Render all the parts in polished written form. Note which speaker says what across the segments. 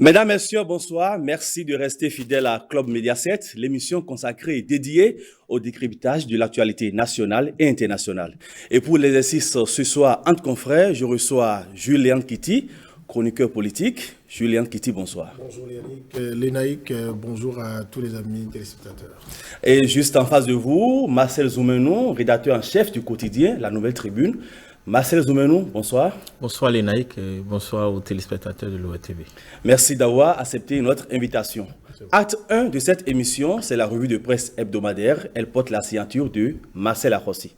Speaker 1: Mesdames, Messieurs, bonsoir. Merci de rester fidèles à Club Média 7, l'émission consacrée et dédiée au décryptage de l'actualité nationale et internationale. Et pour l'exercice ce soir entre confrères, je reçois Julian Kitty, chroniqueur politique. Julian Kitty, bonsoir.
Speaker 2: Bonjour Lénaïque, bonjour à tous les amis téléspectateurs.
Speaker 1: Et juste en face de vous, Marcel Zoumenou, rédacteur en chef du quotidien La Nouvelle Tribune. Marcel Zoumenou, bonsoir.
Speaker 3: Bonsoir Lénaïque, bonsoir aux téléspectateurs de l'OATV.
Speaker 1: Merci d'avoir accepté notre invitation. Acte 1 de cette émission, c'est la revue de presse hebdomadaire. Elle porte la signature de Marcel Arrossi.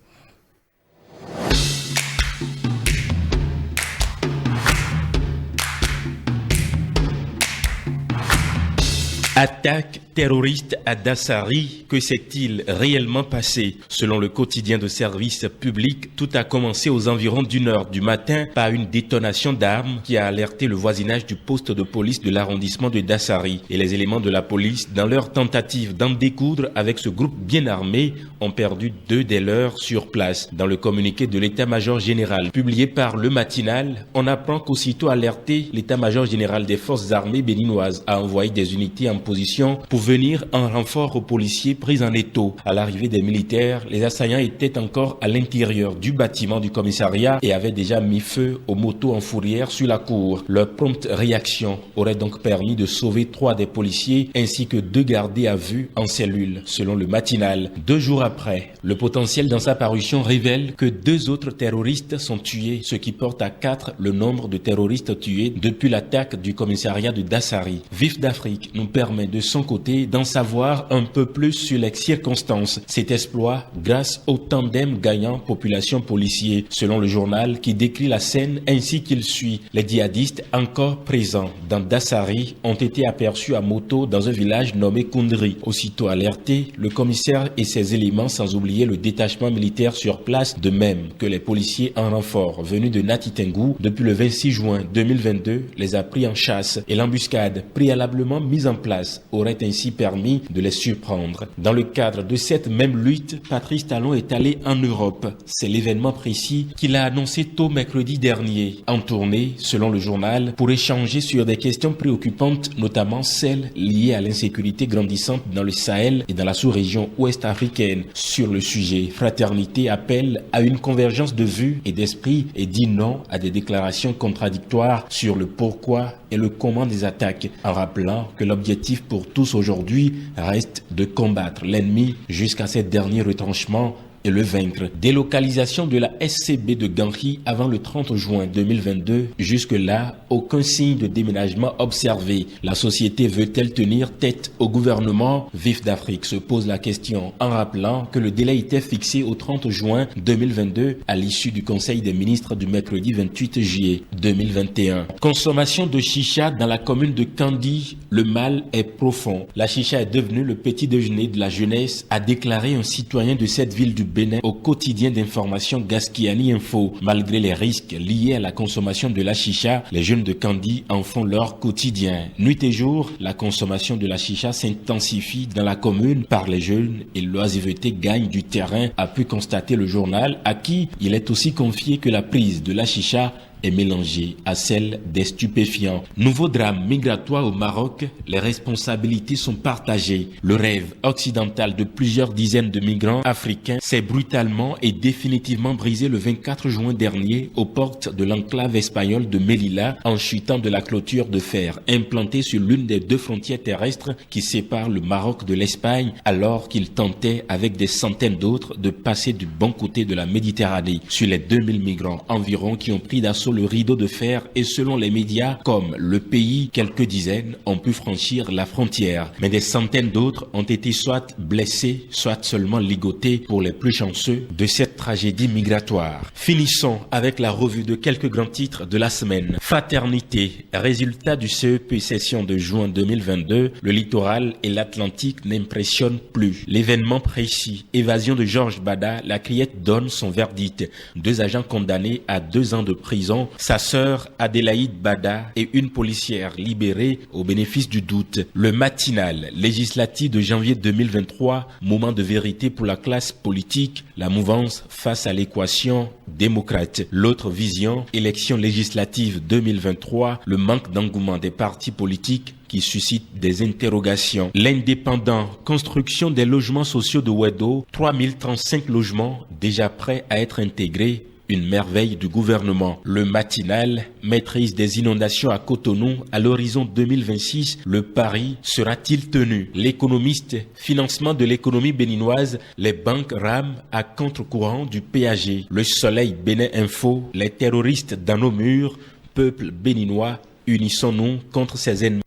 Speaker 4: Attaque terroriste à Dassari, que s'est-il réellement passé? Selon le quotidien de service public, tout a commencé aux environs d'1h du matin par une détonation d'armes qui a alerté le voisinage du poste de police de l'arrondissement de Dassari. Et les éléments de la police, dans leur tentative d'en découdre avec ce groupe bien armé, ont perdu 2 des leurs sur place. Dans le communiqué de l'état-major général publié par Le Matinal, on apprend qu'aussitôt alerté, l'état-major général des forces armées béninoises a envoyé des unités en position pour venir en renfort aux policiers pris en étau. À l'arrivée des militaires, les assaillants étaient encore à l'intérieur du bâtiment du commissariat et avaient déjà mis feu aux motos en fourrière sur la cour. Leur prompte réaction aurait donc permis de sauver 3 des policiers ainsi que 2 gardés à vue en cellule, selon Le Matinal. 2 jours après, le potentiel dans sa parution révèle que 2 autres terroristes sont tués, ce qui porte à 4 le nombre de terroristes tués depuis l'attaque du commissariat de Dassari. Vif d'Afrique nous permet de son côté d'en savoir un peu plus sur les circonstances. Cet exploit grâce au tandem gagnant population-policier, selon le journal qui décrit la scène ainsi qu'il suit. Les djihadistes encore présents dans Dassari ont été aperçus à moto dans un village nommé Koundri. Aussitôt alerté, le commissaire et ses éléments, sans oublier le détachement militaire sur place, de même que les policiers en renfort venus de Natitengu depuis le 26 juin 2022, les a pris en chasse et l'embuscade préalablement mise en place aurait ainsi permis de les surprendre. Dans le cadre de cette même lutte, Patrice Talon est allé en Europe. C'est l'événement précis qu'il a annoncé tôt mercredi dernier, en tournée, selon le journal, pour échanger sur des questions préoccupantes, notamment celles liées à l'insécurité grandissante dans le Sahel et dans la sous-région ouest-africaine. Sur le sujet, Fraternité appelle à une convergence de vues et d'esprit et dit non à des déclarations contradictoires sur le pourquoi et le comment des attaques, en rappelant que l'objectif pour tous aujourd'hui reste de combattre l'ennemi jusqu'à ses derniers retranchements et le vaincre. Délocalisation de la SCB de Ganri avant le 30 juin 2022. Jusque-là, aucun signe de déménagement observé. La société veut-elle tenir tête au gouvernement? Vif d'Afrique se pose la question en rappelant que le délai était fixé au 30 juin 2022 à l'issue du Conseil des ministres du mercredi 28 juillet 2021. Consommation de chicha dans la commune de Kandi. Le mal est profond. La chicha est devenue le petit déjeuner de la jeunesse, a déclaré un citoyen de cette ville du Bénin au quotidien d'information Gaskiani Info. Malgré les risques liés à la consommation de la chicha, les jeunes de Kandi en font leur quotidien. Nuit et jour, la consommation de la chicha s'intensifie dans la commune par les jeunes et l'oisiveté gagne du terrain, a pu constater le journal, à qui il est aussi confié que la prise de la chicha est mélangée à celle des stupéfiants. Nouveau drame migratoire au Maroc, les responsabilités sont partagées. Le rêve occidental de plusieurs dizaines de migrants africains s'est brutalement et définitivement brisé le 24 juin dernier aux portes de l'enclave espagnole de Melilla en chutant de la clôture de fer implantée sur l'une des 2 frontières terrestres qui séparent le Maroc de l'Espagne, alors qu'ils tentaient avec des centaines d'autres de passer du bon côté de la Méditerranée. Sur les 2000 migrants environ qui ont pris d'assaut le rideau de fer, et selon les médias comme Le Pays, quelques dizaines ont pu franchir la frontière. Mais des centaines d'autres ont été soit blessés, soit seulement ligotés pour les plus chanceux de cette tragédie migratoire. Finissons avec la revue de quelques grands titres de la semaine. Fraternité, résultat du CEP session de juin 2022, le littoral et l'Atlantique n'impressionnent plus. L'événement précis, évasion de Georges Bada, la criette donne son verdict. 2 agents condamnés à 2 ans de prison prison, sa sœur Adélaïde Bada et une policière libérée au bénéfice du doute. Le matinal législatif de janvier 2023, moment de vérité pour la classe politique, la mouvance face à l'équation démocrate. L'autre vision, élection législative 2023, le manque d'engouement des partis politiques qui suscite des interrogations. L'indépendant, construction des logements sociaux de Wedo, 3035 logements déjà prêts à être intégrés, une merveille du gouvernement. Le matinal, maîtrise des inondations à Cotonou à l'horizon 2026, le pari sera-t-il tenu? L'économiste, financement de l'économie béninoise, les banques rament à contre-courant du PAG. Le soleil Bénin Info, les terroristes dans nos murs, peuple béninois, unissons-nous contre ces ennemis.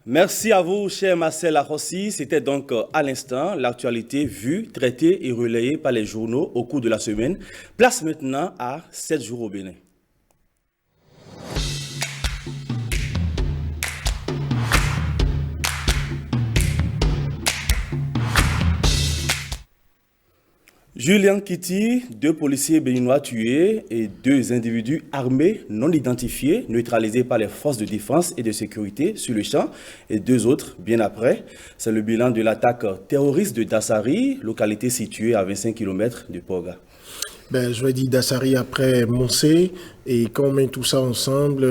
Speaker 1: Merci à vous, cher Marcel Arossi. C'était donc à l'instant l'actualité vue, traitée et relayée par les journaux au cours de la semaine. Place maintenant à 7 jours au Bénin. Julien Kitty, 2 policiers béninois tués et 2 individus armés non identifiés, neutralisés par les forces de défense et de sécurité sur le champ, et 2 autres bien après. C'est le bilan de l'attaque terroriste de Dassari, localité située à 25 km de Porga.
Speaker 2: Je vais dire Dassari après Moncé, et quand on met tout ça ensemble,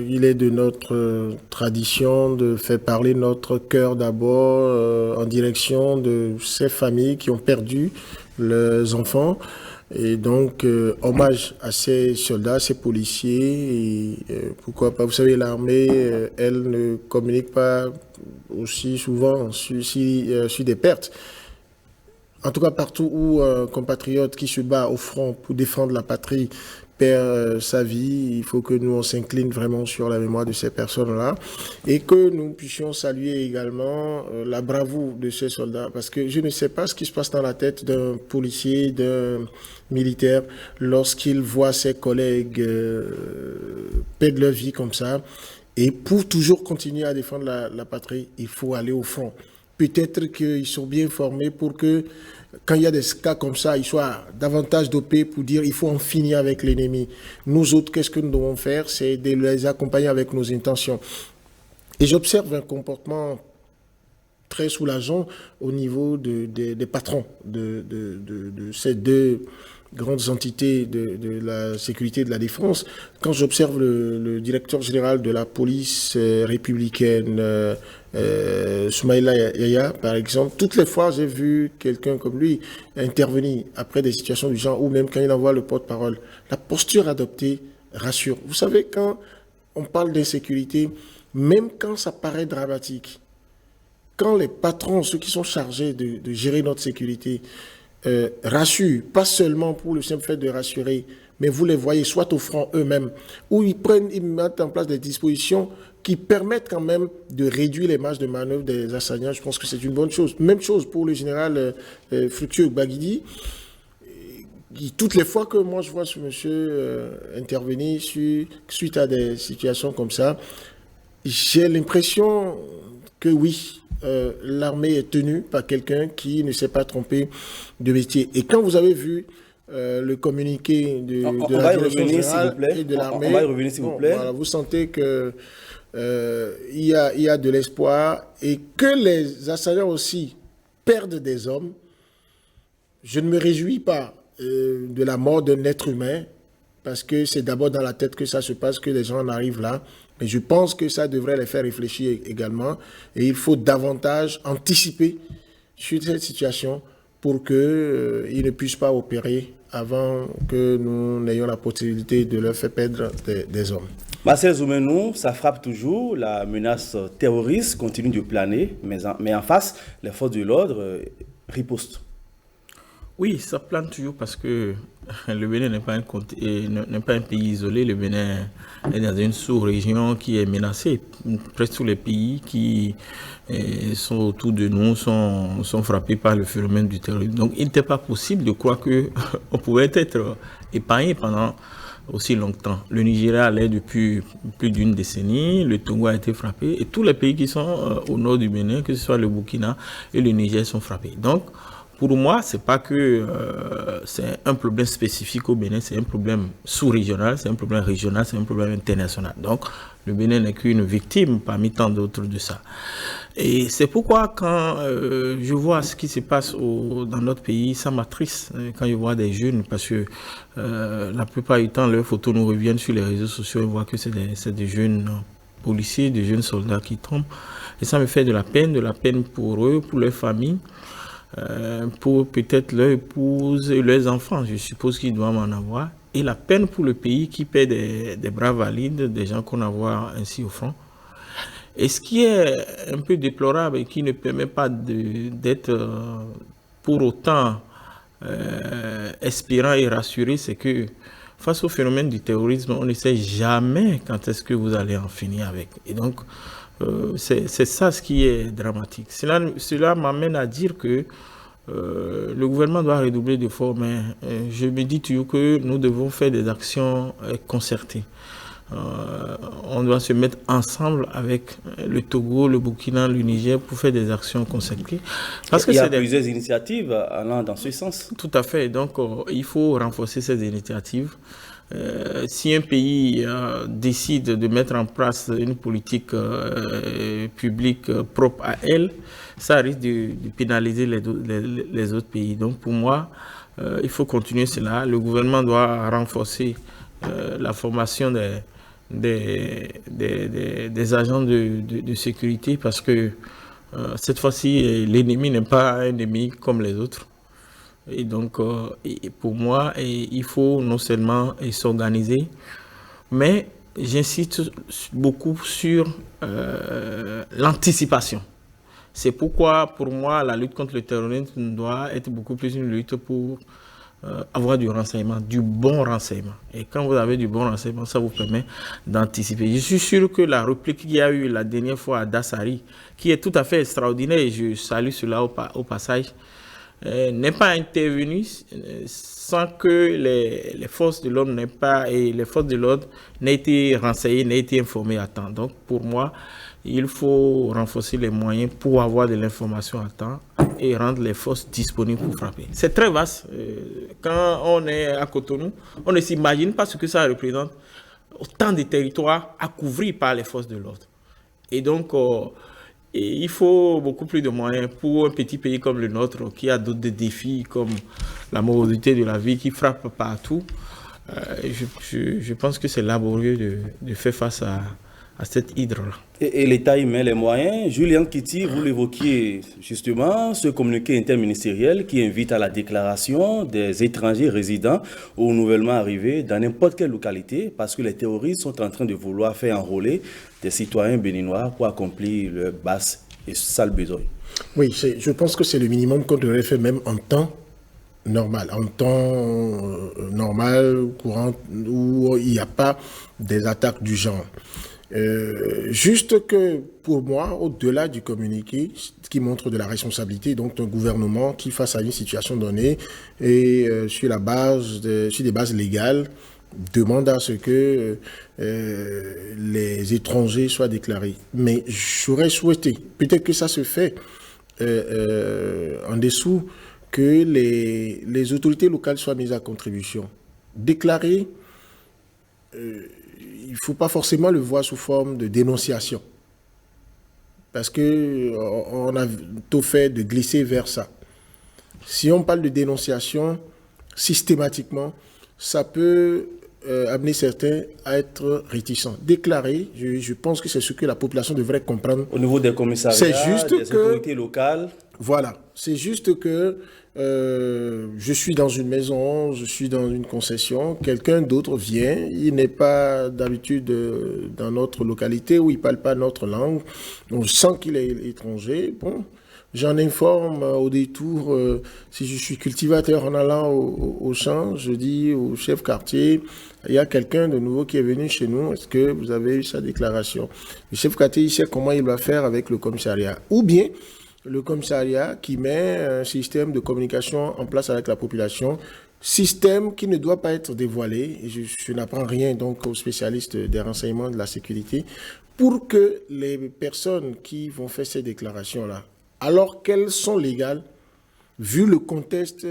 Speaker 2: il est de notre tradition de faire parler notre cœur d'abord en direction de ces familles qui ont perdu leurs enfants. Et donc, hommage à ces soldats, ces policiers, et pourquoi pas, vous savez, l'armée, elle ne communique pas aussi souvent sur des pertes. En tout cas, partout où un compatriote qui se bat au front pour défendre la patrie perd sa vie, il faut que nous on s'incline vraiment sur la mémoire de ces personnes-là et que nous puissions saluer également la bravoure de ces soldats, parce que je ne sais pas ce qui se passe dans la tête d'un policier, d'un militaire lorsqu'il voit ses collègues perdre leur vie comme ça, et pour toujours continuer à défendre la patrie, il faut aller au front. Peut-être qu'ils sont bien formés pour que, quand il y a des cas comme ça, ils soient davantage dopés pour dire il faut en finir avec l'ennemi. Nous autres, qu'est-ce que nous devons faire? C'est de les accompagner avec nos intentions. Et j'observe un comportement très soulageant au niveau des patrons de ces 2 grandes entités de la sécurité et de la défense. Quand j'observe le directeur général de la police républicaine, Soumaïla Yaya, par exemple, toutes les fois j'ai vu quelqu'un comme lui intervenir après des situations du genre, ou même quand il envoie le porte-parole. La posture adoptée rassure. Vous savez, quand on parle d'insécurité, même quand ça paraît dramatique, quand les patrons, ceux qui sont chargés de gérer notre sécurité, rassurent, pas seulement pour le simple fait de rassurer, mais vous les voyez soit au front eux-mêmes, ou ils mettent en place des dispositions qui permettent quand même de réduire les marges de manœuvre des assaillants. Je pense que c'est une bonne chose. Même chose pour le général Fructueux Baguidi. Toutes les fois que moi je vois ce monsieur intervenir suite à des situations comme ça, j'ai l'impression que oui, l'armée est tenue par quelqu'un qui ne s'est pas trompé de métier. Et quand vous avez vu le communiqué de la direction générale et de l'armée,
Speaker 1: on va y revenir s'il vous plaît.
Speaker 2: Voilà, vous sentez que il y a de l'espoir et que les assaillants aussi perdent des hommes. Je ne me réjouis pas de la mort d'un être humain, parce que c'est d'abord dans la tête que ça se passe, que les gens en arrivent là. Mais je pense que ça devrait les faire réfléchir également. Et il faut davantage anticiper sur cette situation pour qu'ils ne puissent pas opérer avant que nous n'ayons la possibilité de leur faire perdre des hommes.
Speaker 1: Marcel Zoumenou, ça frappe toujours, la menace terroriste continue de planer, mais en face, les forces de l'ordre ripostent.
Speaker 3: Oui, ça plane toujours parce que le Bénin n'est pas un pays isolé. Le Bénin est dans une sous-région qui est menacée. Presque tous les pays qui sont autour de nous sont frappés par le phénomène du terrorisme. Donc, il n'était pas possible de croire qu'on pouvait être épargné pendant aussi longtemps. Le Nigeria l'est depuis plus d'une décennie, le Togo a été frappé et tous les pays qui sont au nord du Bénin, que ce soit le Burkina et le Niger, sont frappés. Donc, pour moi, c'est pas que c'est un problème spécifique au Bénin, c'est un problème sous-régional, c'est un problème régional, c'est un problème international. Donc, le Bénin n'est qu'une victime parmi tant d'autres de ça. Et c'est pourquoi quand je vois ce qui se passe dans notre pays, ça m'attriste quand je vois des jeunes, parce que la plupart du temps, leurs photos nous reviennent sur les réseaux sociaux, on voit que c'est des jeunes policiers, des jeunes soldats qui tombent. Et ça me fait de la peine pour eux, pour leurs familles. Pour peut-être leur épouse et leurs enfants, je suppose qu'ils doivent en avoir, et la peine pour le pays qui paie des bras valides, des gens qu'on envoie ainsi au front. Et ce qui est un peu déplorable et qui ne permet pas d'être pour autant espérant et rassuré, c'est que face au phénomène du terrorisme, on ne sait jamais quand est-ce que vous allez en finir avec. Et donc, c'est ça ce qui est dramatique. Cela m'amène à dire que le gouvernement doit redoubler d'efforts, mais je me dis toujours que nous devons faire des actions concertées. On doit se mettre ensemble avec le Togo, le Burkina, le Niger pour faire des actions concertées.
Speaker 1: Parce que il y a plusieurs initiatives allant dans ce sens.
Speaker 3: Tout à fait. Donc, il faut renforcer ces initiatives. Si un pays décide de mettre en place une politique publique propre à elle, ça risque de pénaliser les autres pays. Donc pour moi, il faut continuer cela. Le gouvernement doit renforcer la formation des agents de sécurité, parce que cette fois-ci, l'ennemi n'est pas un ennemi comme les autres. Et donc, pour moi, il faut non seulement s'organiser, mais j'insiste beaucoup sur l'anticipation. C'est pourquoi, pour moi, la lutte contre le terrorisme doit être beaucoup plus une lutte pour avoir du renseignement, du bon renseignement. Et quand vous avez du bon renseignement, ça vous permet d'anticiper. Je suis sûr que la réplique qu'il y a eu la dernière fois à Dassari, qui est tout à fait extraordinaire, et je salue cela au passage, n'est pas intervenu sans que les forces de l'ordre n'aient été renseignées, n'aient été informées à temps. Donc pour moi, il faut renforcer les moyens pour avoir de l'information à temps et rendre les forces disponibles pour frapper. C'est très vaste. Quand on est à Cotonou, on ne s'imagine pas ce que ça représente, autant de territoires à couvrir par les forces de l'ordre. Et donc, et il faut beaucoup plus de moyens pour un petit pays comme le nôtre, qui a d'autres défis comme la morosité de la vie qui frappe partout. Je pense que c'est laborieux de faire face à cette hydre-là.
Speaker 1: Et l'État y met les moyens. Julien Kitty, vous l'évoquiez justement, ce communiqué interministériel qui invite à la déclaration des étrangers résidents ou nouvellement arrivés dans n'importe quelle localité, parce que les terroristes sont en train de vouloir faire enrôler des citoyens béninois pour accomplir leurs basses et sales besoins.
Speaker 2: Oui, je pense que c'est le minimum qu'on devrait faire même en temps normal, courant, où il n'y a pas des attaques du genre. Juste que pour moi, au-delà du communiqué, ce qui montre de la responsabilité, donc d'un gouvernement qui, face à une situation donnée et sur des bases légales, demande à ce que les étrangers soient déclarés. Mais j'aurais souhaité, peut-être que ça se fait en dessous, que les autorités locales soient mises à contribution. Déclarer, il ne faut pas forcément le voir sous forme de dénonciation. Parce qu'on a tout fait de glisser vers ça. Si on parle de dénonciation, systématiquement, ça peut amener certains à être réticents. Déclarer, je pense que c'est ce que la population devrait comprendre.
Speaker 1: Au niveau des commissariats, des autorités locales.
Speaker 2: Voilà, c'est juste que je suis dans une maison, je suis dans une concession, quelqu'un d'autre vient, il n'est pas d'habitude dans notre localité où il ne parle pas notre langue, donc je sens qu'il est étranger, bon, j'en informe au détour, si je suis cultivateur en allant au champ, je dis au chef quartier, il y a quelqu'un de nouveau qui est venu chez nous, est-ce que vous avez eu sa déclaration? Le chef quartier, il sait comment il va faire avec le commissariat, ou bien le commissariat qui met un système de communication en place avec la population Système qui ne doit pas être dévoilé, et je n'apprends rien donc aux spécialistes des renseignements de la sécurité, pour que les personnes qui vont faire ces déclarations-là, alors qu'elles sont légales, vu le contexte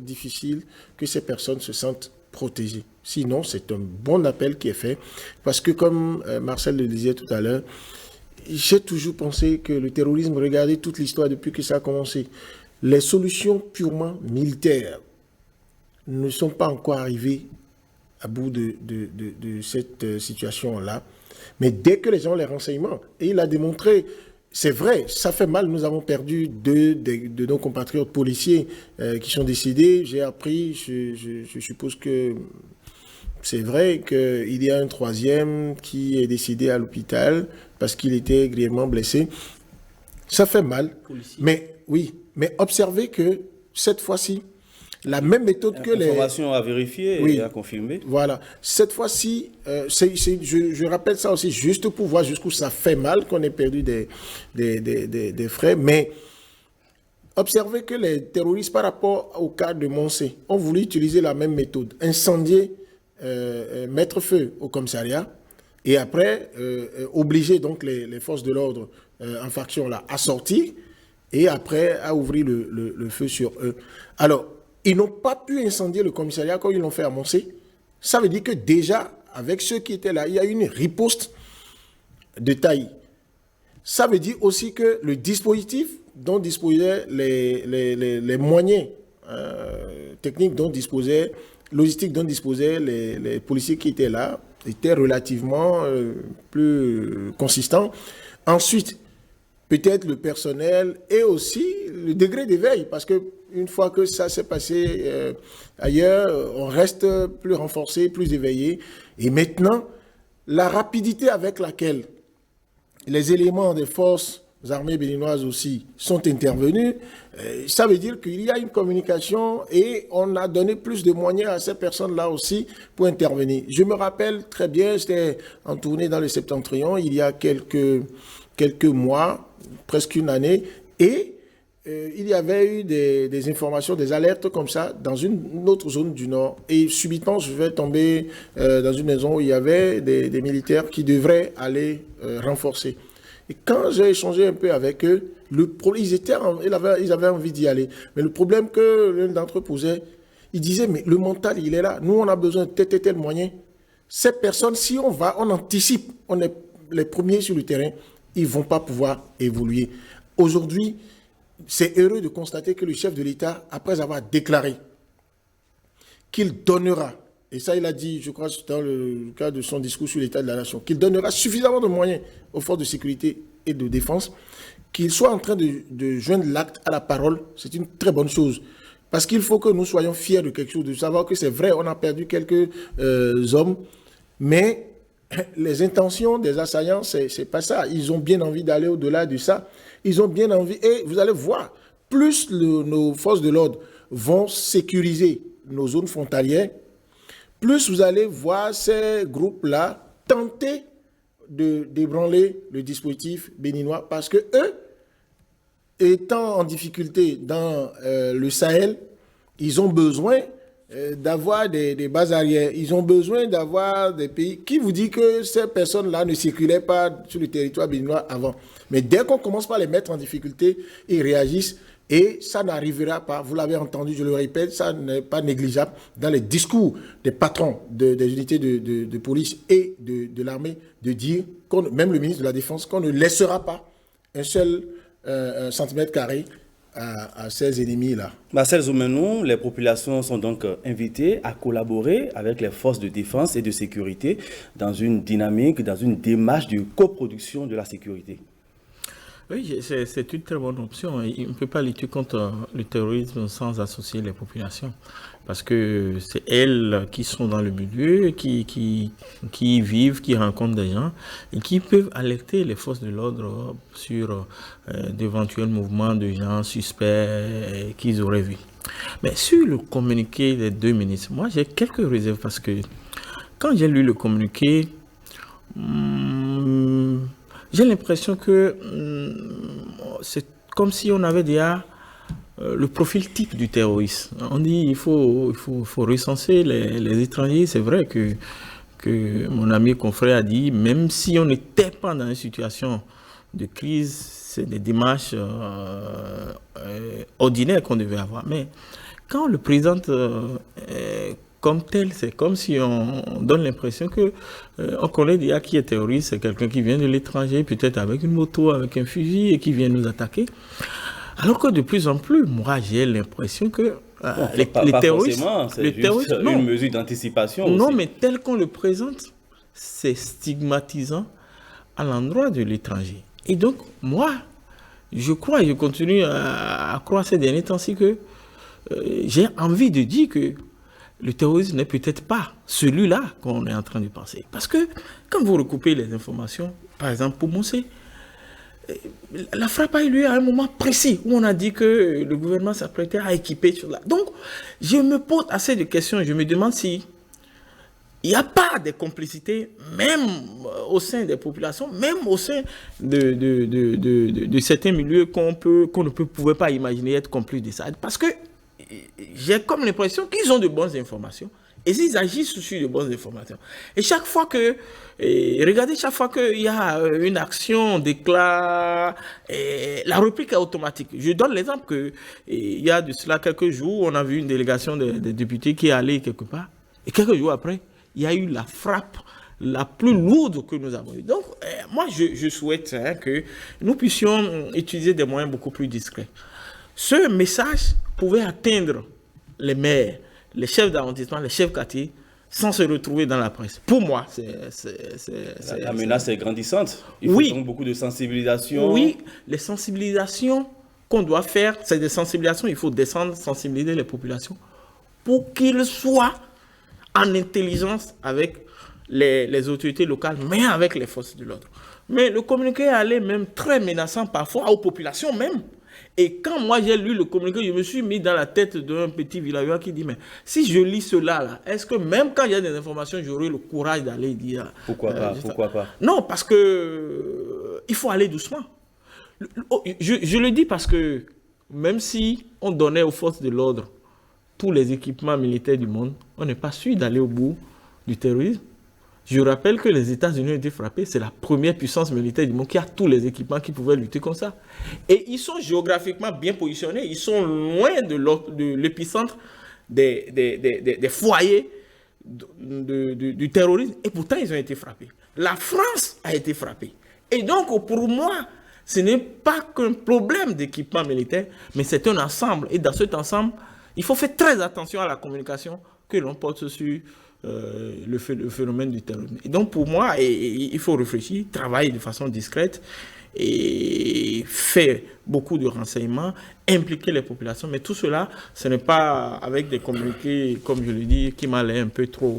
Speaker 2: difficile, que ces personnes se sentent protégées. Sinon, c'est un bon appel qui est fait, parce que comme Marcel le disait tout à l'heure, j'ai toujours pensé que le terrorisme, regardez toute l'histoire depuis que ça a commencé, les solutions purement militaires ne sont pas encore arrivées à bout de cette situation-là. Mais dès que les gens ont les renseignements, et il a démontré, c'est vrai, ça fait mal, nous avons perdu deux de nos compatriotes policiers qui sont décédés. J'ai appris, je suppose que c'est vrai qu'il y a un troisième qui est décédé à l'hôpital parce qu'il était grièvement blessé. Ça fait mal, mais oui, mais observez que cette fois-ci, la même méthode que les...
Speaker 1: Information à vérifier et à confirmer.
Speaker 2: Voilà. Cette fois-ci, je rappelle ça aussi juste pour voir jusqu'où ça fait mal qu'on ait perdu des frères. Mais observez que les terroristes, par rapport au cas de Moncé, ont voulu utiliser la même méthode. Incendier, mettre feu au commissariat et après obliger donc les forces de l'ordre en faction là à sortir et après à ouvrir le feu sur eux. Alors, ils n'ont pas pu incendier le commissariat comme ils l'ont fait à Moncé. Ça veut dire que déjà, avec ceux qui étaient là, il y a eu une riposte de taille. Ça veut dire aussi que le dispositif dont disposaient les moyens techniques dont disposaient, logistiques dont disposaient les policiers qui étaient là, était relativement plus consistant. Ensuite, peut-être le personnel et aussi le degré d'éveil, parce que une fois que ça s'est passé ailleurs, on reste plus renforcé, plus éveillé. Et maintenant, la rapidité avec laquelle les éléments des forces armées béninoises aussi sont intervenus, ça veut dire qu'il y a une communication et on a donné plus de moyens à ces personnes-là aussi pour intervenir. Je me rappelle très bien, j'étais en tournée dans le Septentrion il y a quelques mois, presque une année, et il y avait eu des informations, des alertes comme ça dans une autre zone du Nord. Et subitement, je vais tomber dans une maison où il y avait des militaires qui devraient aller renforcer. Et quand j'ai échangé un peu avec eux, ils avaient envie d'y aller. Mais le problème que l'un d'entre eux posait, il disait, mais le mental, il est là. Nous, on a besoin de tel moyen. Ces personnes, si on va, on anticipe, on est les premiers sur le terrain, ils ne vont pas pouvoir évoluer. Aujourd'hui, c'est heureux de constater que le chef de l'État, après avoir déclaré qu'il donnera, et ça il a dit, je crois, dans le cadre de son discours sur l'état de la nation, qu'il donnera suffisamment de moyens aux forces de sécurité et de défense, qu'il soit en train de joindre l'acte à la parole, c'est une très bonne chose. Parce qu'il faut que nous soyons fiers de quelque chose, de savoir que c'est vrai, on a perdu quelques hommes, mais les intentions des assaillants, c'est pas ça. Ils ont bien envie d'aller au-delà de ça. Ils ont bien envie, et vous allez voir, plus nos forces de l'ordre vont sécuriser nos zones frontalières, plus vous allez voir ces groupes-là tenter de d'ébranler le dispositif béninois, parce que eux, étant en difficulté dans le Sahel, ils ont besoin d'avoir des bases arrières. Ils ont besoin d'avoir des pays. Qui vous dit que ces personnes-là ne circulaient pas sur le territoire béninois avant? Mais dès qu'on commence par les mettre en difficulté, ils réagissent et ça n'arrivera pas. Vous l'avez entendu, je le répète, ça n'est pas négligeable dans les discours des patrons des unités de police et de l'armée de dire, même le ministre de la Défense, qu'on ne laissera pas un seul centimètre carré à ces ennemis-là.
Speaker 1: Marcel Zoumenou, les populations sont donc invitées à collaborer avec les forces de défense et de sécurité dans une dynamique, dans une démarche de coproduction de la sécurité.
Speaker 3: Oui, c'est une très bonne option. On ne peut pas lutter contre le terrorisme sans associer les populations. Parce que c'est elles qui sont dans le milieu, qui vivent, qui rencontrent des gens et qui peuvent alerter les forces de l'ordre sur d'éventuels mouvements de gens suspects qu'ils auraient vus. Mais sur le communiqué des deux ministres, moi j'ai quelques réserves parce que quand j'ai lu le communiqué, j'ai l'impression que c'est comme si on avait déjà le profil type du terroriste. On dit il faut recenser les étrangers. C'est vrai que mon ami confrère a dit, même si on n'était pas dans une situation de crise, c'est des démarches ordinaires qu'on devait avoir. Mais quand on le présente comme tel, c'est comme si on donne l'impression que on connaît déjà qui est terroriste, c'est quelqu'un qui vient de l'étranger, peut-être avec une moto, avec un fusil, et qui vient nous attaquer. Alors que de plus en plus, moi, j'ai l'impression que
Speaker 1: les terroristes... C'est juste
Speaker 3: non,
Speaker 1: une mesure d'anticipation.
Speaker 3: Non,
Speaker 1: aussi.
Speaker 3: mais tel qu'on le présente, c'est stigmatisant à l'endroit de l'étranger. Et donc, moi, je crois et je continue à croire ces derniers temps-ci que j'ai envie de dire que le terrorisme n'est peut-être pas celui-là qu'on est en train de penser. Parce que quand vous recoupez les informations, par exemple pour Moussé, la frappe a eu lieu à un moment précis où on a dit que le gouvernement s'apprêtait à équiper sur la... Donc, je me pose assez de questions. Je me demande si il n'y a pas de complicité, même au sein des populations, même au sein de certains milieux qu'on ne pouvait pas imaginer être complices de ça. Parce que j'ai comme l'impression qu'ils ont de bonnes informations et ils agissent sur de bonnes informations. Et chaque fois que, regardez, chaque fois qu'il y a une action, déclare, la réplique est automatique. Je donne l'exemple qu'il y a de cela quelques jours, on a vu une délégation de députés qui est allée quelque part. Et quelques jours après, il y a eu la frappe la plus lourde que nous avons eue. Donc, moi, je souhaite que nous puissions utiliser des moyens beaucoup plus discrets. Ce message pouvait atteindre les maires, les chefs d'arrondissement, les chefs quartiers, sans se retrouver dans la presse. Pour moi,
Speaker 1: la menace est grandissante. Il faut donc beaucoup de sensibilisation.
Speaker 3: Oui, les sensibilisations qu'on doit faire, c'est des sensibilisations, il faut descendre, sensibiliser les populations pour qu'ils soient en intelligence avec les autorités locales, mais avec les forces de l'ordre. Mais le communiqué est allé même très menaçant parfois aux populations même. Et quand moi j'ai lu le communiqué, je me suis mis dans la tête d'un petit villageois qui dit, mais si je lis cela là, est-ce que même quand il y a des informations, j'aurai le courage d'aller dire...
Speaker 1: Pourquoi pas?
Speaker 3: Non, parce que il faut aller doucement. Je le dis parce que même si on donnait aux forces de l'ordre tous les équipements militaires du monde, on n'est pas sûr d'aller au bout du terrorisme. Je rappelle que les États-Unis ont été frappés, c'est la première puissance militaire du monde qui a tous les équipements qui pouvaient lutter comme ça. Et ils sont géographiquement bien positionnés, ils sont loin de l'épicentre des foyers du terrorisme, et pourtant ils ont été frappés. La France a été frappée. Et donc pour moi, ce n'est pas qu'un problème d'équipement militaire, mais c'est un ensemble. Et dans cet ensemble, il faut faire très attention à la communication que l'on porte sur le phénomène du terrorisme. Et donc pour moi, il faut réfléchir, travailler de façon discrète et faire beaucoup de renseignements, impliquer les populations. Mais tout cela, ce n'est pas avec des communiqués, comme je le dis, qui m'allaient un peu trop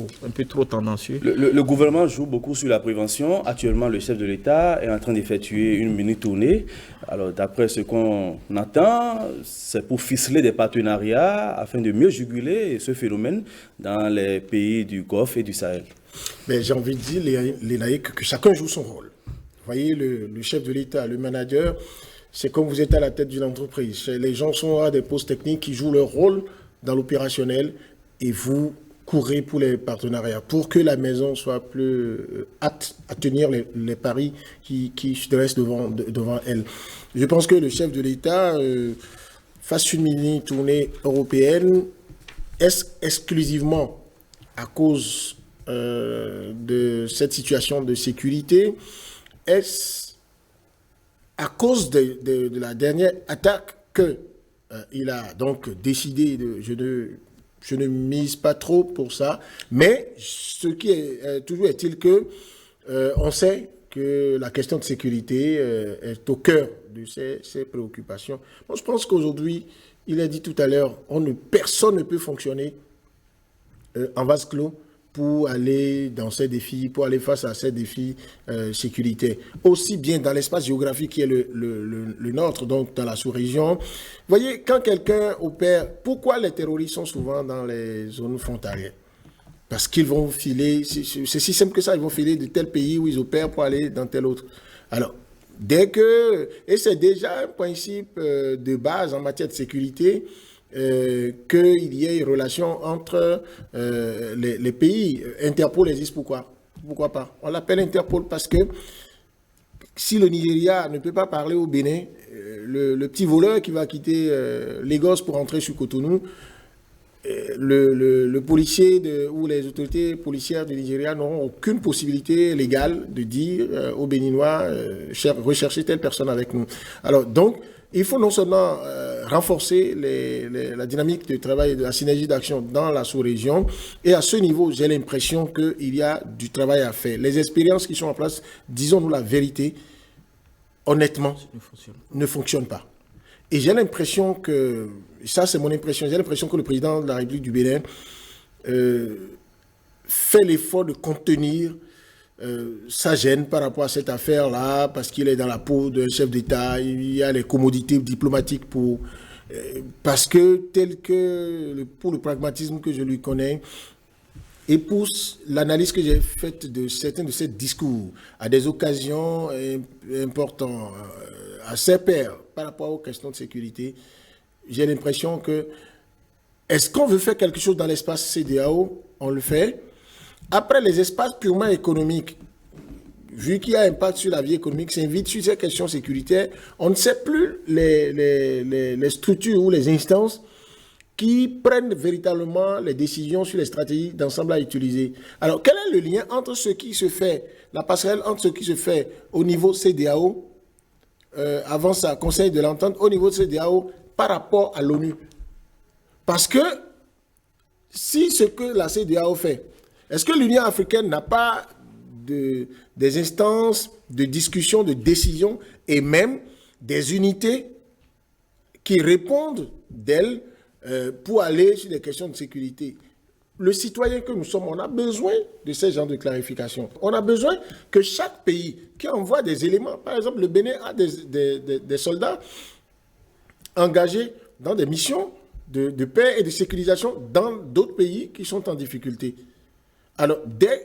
Speaker 3: tendancieux.
Speaker 1: Le gouvernement joue beaucoup sur la prévention. Actuellement, le chef de l'État est en train d'effectuer une mini-tournée. Alors, d'après ce qu'on entend, c'est pour ficeler des partenariats afin de mieux juguler ce phénomène dans les pays du Golfe et du Sahel.
Speaker 2: Mais j'ai envie de dire, les laïcs, que chacun joue son rôle. Vous voyez, le chef de l'État, le manager, c'est comme vous êtes à la tête d'une entreprise. Les gens sont à des postes techniques qui jouent leur rôle dans l'opérationnel et vous courez pour les partenariats, pour que la maison soit plus apte à tenir les paris qui se dressent devant elle. Je pense que le chef de l'État fasse une mini-tournée européenne, est-ce exclusivement à cause de cette situation de sécurité? Est-ce à cause de la dernière attaque qu'il a donc décidé de... Je ne mise pas trop pour ça, mais ce qui est toujours est-il que on sait que la question de sécurité est au cœur de ces préoccupations. Moi, je pense qu'aujourd'hui, il a dit tout à l'heure, personne ne peut fonctionner en vase clos pour aller dans ces défis, pour aller face à ces défis sécuritaires. Aussi bien dans l'espace géographique qui est le nôtre, donc dans la sous-région. Vous voyez, quand quelqu'un opère, pourquoi les terroristes sont souvent dans les zones frontalières? Parce qu'ils vont filer, c'est si simple que ça, ils vont filer de tel pays où ils opèrent pour aller dans tel autre. Alors, Et c'est déjà un principe de base en matière de sécurité qu'il y ait une relation entre les pays. Interpol existe pourquoi? Pourquoi pas? On l'appelle Interpol parce que si le Nigeria ne peut pas parler au Bénin, le petit voleur qui va quitter Lagos pour entrer sur Cotonou, le policier ou les autorités policières du Nigeria n'auront aucune possibilité légale de dire aux Béninois recherchez telle personne avec nous. Alors donc, il faut non seulement renforcer la dynamique de travail, de la synergie d'action dans la sous-région, et à ce niveau, j'ai l'impression qu'il y a du travail à faire. Les expériences qui sont en place, disons-nous la vérité, honnêtement, ne fonctionnent pas. Et j'ai l'impression que, ça c'est mon impression, j'ai l'impression que le président de la République du Bénin fait l'effort de contenir sa gêne par rapport à cette affaire-là, parce qu'il est dans la peau d'un chef d'État, il y a les commodités diplomatiques parce que pour le pragmatisme que je lui connais, et pour l'analyse que j'ai faite de certains de ces discours à des occasions importantes, assez pairs par rapport aux questions de sécurité, j'ai l'impression que est-ce qu'on veut faire quelque chose dans l'espace CEDEAO? On le fait. Après, les espaces purement économiques, vu qu'il y a un impact sur la vie économique, s'invite sur ces questions sécuritaires, on ne sait plus les structures ou les instances qui prennent véritablement les décisions sur les stratégies d'ensemble à utiliser. Alors, quel est le lien entre ce qui se fait, la passerelle entre ce qui se fait au niveau CEDEAO, avant ça, Conseil de l'entente, au niveau de CEDEAO, par rapport à l'ONU? Parce que, si ce que la CEDEAO fait, est-ce que l'Union africaine n'a pas des instances de discussion, de décision, et même des unités qui répondent d'elles pour aller sur des questions de sécurité? Le citoyen que nous sommes, on a besoin de ce genre de clarification. On a besoin que chaque pays qui envoie des éléments, par exemple le Bénin a des soldats engagés dans des missions de paix et de sécurisation dans d'autres pays qui sont en difficulté. Alors,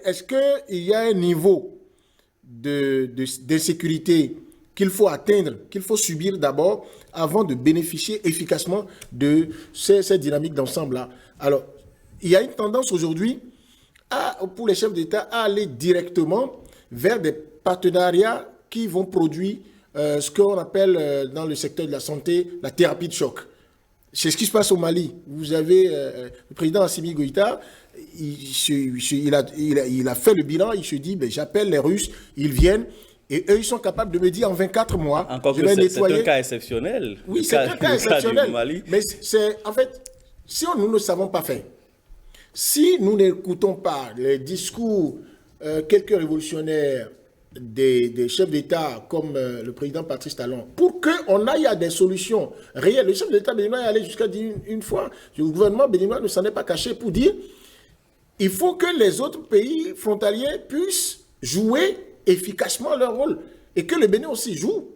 Speaker 2: est-ce qu'il y a un niveau d'insécurité qu'il faut atteindre, qu'il faut subir d'abord avant de bénéficier efficacement de ces dynamiques d'ensemble-là? Alors, il y a une tendance aujourd'hui pour les chefs d'État à aller directement vers des partenariats qui vont produire ce qu'on appelle dans le secteur de la santé la thérapie de choc. C'est ce qui se passe au Mali. Vous avez le président Assimi Goïta, il a fait le bilan, il se dit, ben, j'appelle les Russes, ils viennent, et eux, ils sont capables de me dire en 24 mois,
Speaker 1: encore
Speaker 2: je
Speaker 1: que
Speaker 2: vais
Speaker 1: c'est
Speaker 2: nettoyer.
Speaker 1: un cas exceptionnel.
Speaker 2: Oui, c'est un cas exceptionnel.
Speaker 1: Mali.
Speaker 2: Mais en fait, si nous ne savons pas faire, si nous n'écoutons pas les discours quelques révolutionnaires des chefs d'État comme le président Patrice Talon, pour qu'on aille à des solutions réelles. Le chef d'État béninois est allé jusqu'à dire une fois, le gouvernement béninois ne s'en est pas caché pour dire il faut que les autres pays frontaliers puissent jouer efficacement leur rôle et que le Bénin aussi joue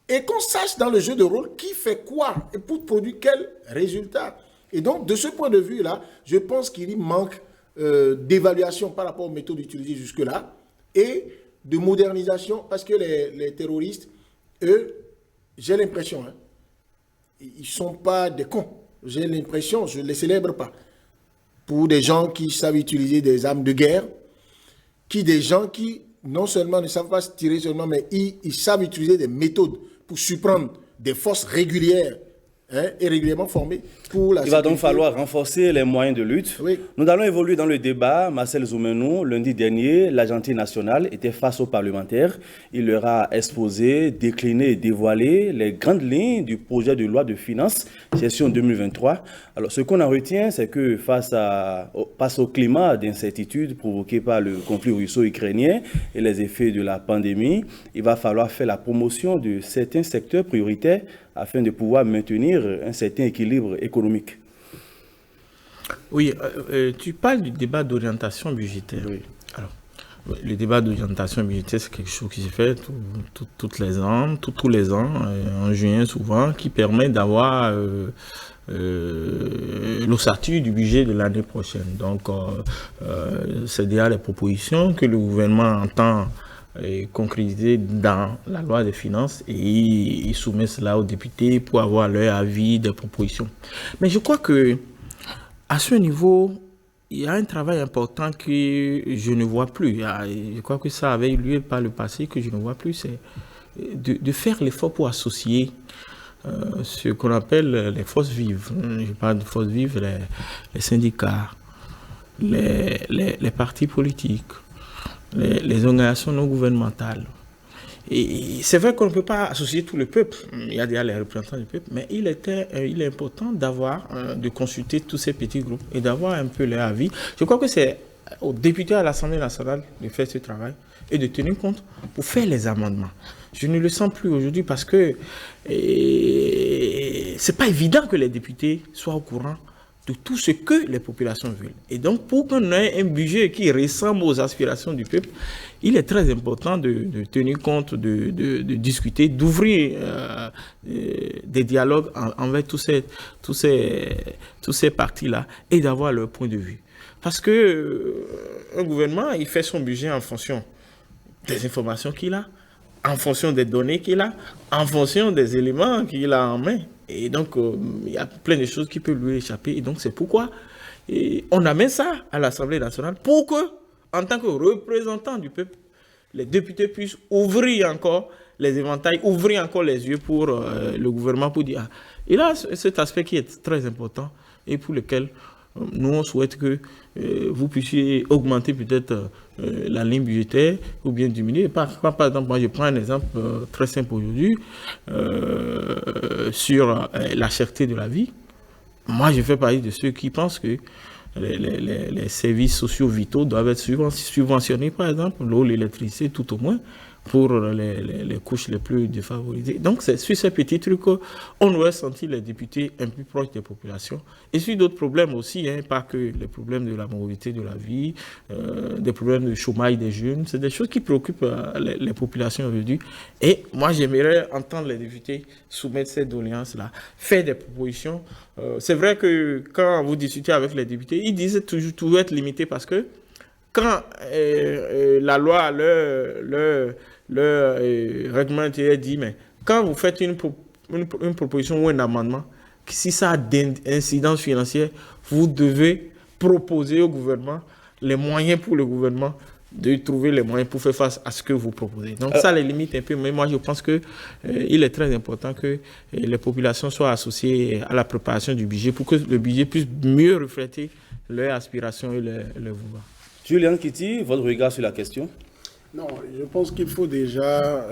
Speaker 2: et qu'on sache dans le jeu de rôle qui fait quoi et pour produire quel résultat. Et donc, de ce point de vue-là, je pense qu'il y manque d'évaluation par rapport aux méthodes utilisées jusque-là et de modernisation, parce que les terroristes, eux, j'ai l'impression, ils ne sont pas des cons. J'ai l'impression, je ne les célèbre pas. Pour des gens qui savent utiliser des armes de guerre, des gens qui, non seulement ne savent pas se tirer seulement, mais ils savent utiliser des méthodes pour surprendre des forces régulières et régulièrement formées pour la sécurité.
Speaker 1: Il va donc falloir renforcer les moyens de lutte.
Speaker 2: Oui.
Speaker 1: Nous allons évoluer dans le débat. Marcel Zoumenou, lundi dernier, l'Argentine nationale était face aux parlementaires. Il leur a exposé, décliné et dévoilé les grandes lignes du projet de loi de finances gestion 2023. Alors, ce qu'on en retient, c'est que face au climat d'incertitude provoqué par le conflit russo-ukrainien et les effets de la pandémie, il va falloir faire la promotion de certains secteurs prioritaires afin de pouvoir maintenir un certain équilibre économique.
Speaker 3: Oui, tu parles du débat d'orientation budgétaire.
Speaker 1: Oui.
Speaker 3: Alors, le débat d'orientation budgétaire, c'est quelque chose qui se fait tous les ans, en juin souvent, qui permet d'avoir l'ossature du budget de l'année prochaine. Donc, c'est déjà les propositions que le gouvernement entend concrétisé dans la loi des finances et il soumet cela aux députés pour avoir leur avis, des propositions. Mais je crois que à ce niveau, il y a un travail important que je ne vois plus. Je crois que ça avait eu lieu par le passé que je ne vois plus, c'est de faire l'effort pour associer ce qu'on appelle les forces vives. Je parle de forces vives, les syndicats, les partis politiques, les organisations non gouvernementales. Et c'est vrai qu'on ne peut pas associer tout le peuple. Il y a déjà les représentants du peuple, mais il est important de consulter tous ces petits groupes et d'avoir un peu leur avis. Je crois que c'est aux députés à l'Assemblée nationale de faire ce travail et de tenir compte pour faire les amendements. Je ne le sens plus aujourd'hui parce que c'est pas évident que les députés soient au courant de tout ce que les populations veulent. Et donc, pour qu'on ait un budget qui ressemble aux aspirations du peuple, il est très important de tenir compte, de discuter, d'ouvrir des dialogues envers tous ces partis-là et d'avoir leur point de vue. Parce que un gouvernement, il fait son budget en fonction des informations qu'il a, en fonction des données qu'il a, en fonction des éléments qu'il a en main. Et donc, il y a plein de choses qui peuvent lui échapper. Et donc, c'est pourquoi on amène ça à l'Assemblée nationale pour que, en tant que représentant du peuple, les députés puissent ouvrir encore les éventails, ouvrir encore les yeux pour le gouvernement pour dire il a cet aspect qui est très important et pour lequel nous, on souhaite que vous puissiez augmenter peut-être la ligne budgétaire ou bien diminuer. Par exemple, moi, je prends un exemple très simple aujourd'hui sur la cherté de la vie. Moi, je fais partie de ceux qui pensent que les services sociaux vitaux doivent être subventionnés, par exemple, l'eau, l'électricité, tout au moins, pour les couches les plus défavorisées. Donc, c'est sur ces petits trucs qu'on aurait senti les députés un peu proches des populations. Et sur d'autres problèmes aussi, pas que les problèmes de la mobilité de la vie, des problèmes de chômage des jeunes, c'est des choses qui préoccupent les populations aujourd'hui. Et moi, j'aimerais entendre les députés soumettre ces doléances-là, faire des propositions. C'est vrai que quand vous discutez avec les députés, ils disent toujours être limité parce que quand la loi, le règlement intérieur dit, mais quand vous faites une proposition ou un amendement, si ça a d'incidence financière, vous devez proposer au gouvernement les moyens pour le gouvernement de trouver les moyens pour faire face à ce que vous proposez. Donc ça les limite un peu, mais moi je pense qu'il est très important que les populations soient associées à la préparation du budget pour que le budget puisse mieux refléter leurs aspirations et leurs vouloirs.
Speaker 1: Julien Kitty, votre regard sur la question?
Speaker 2: Non, je pense qu'il faut déjà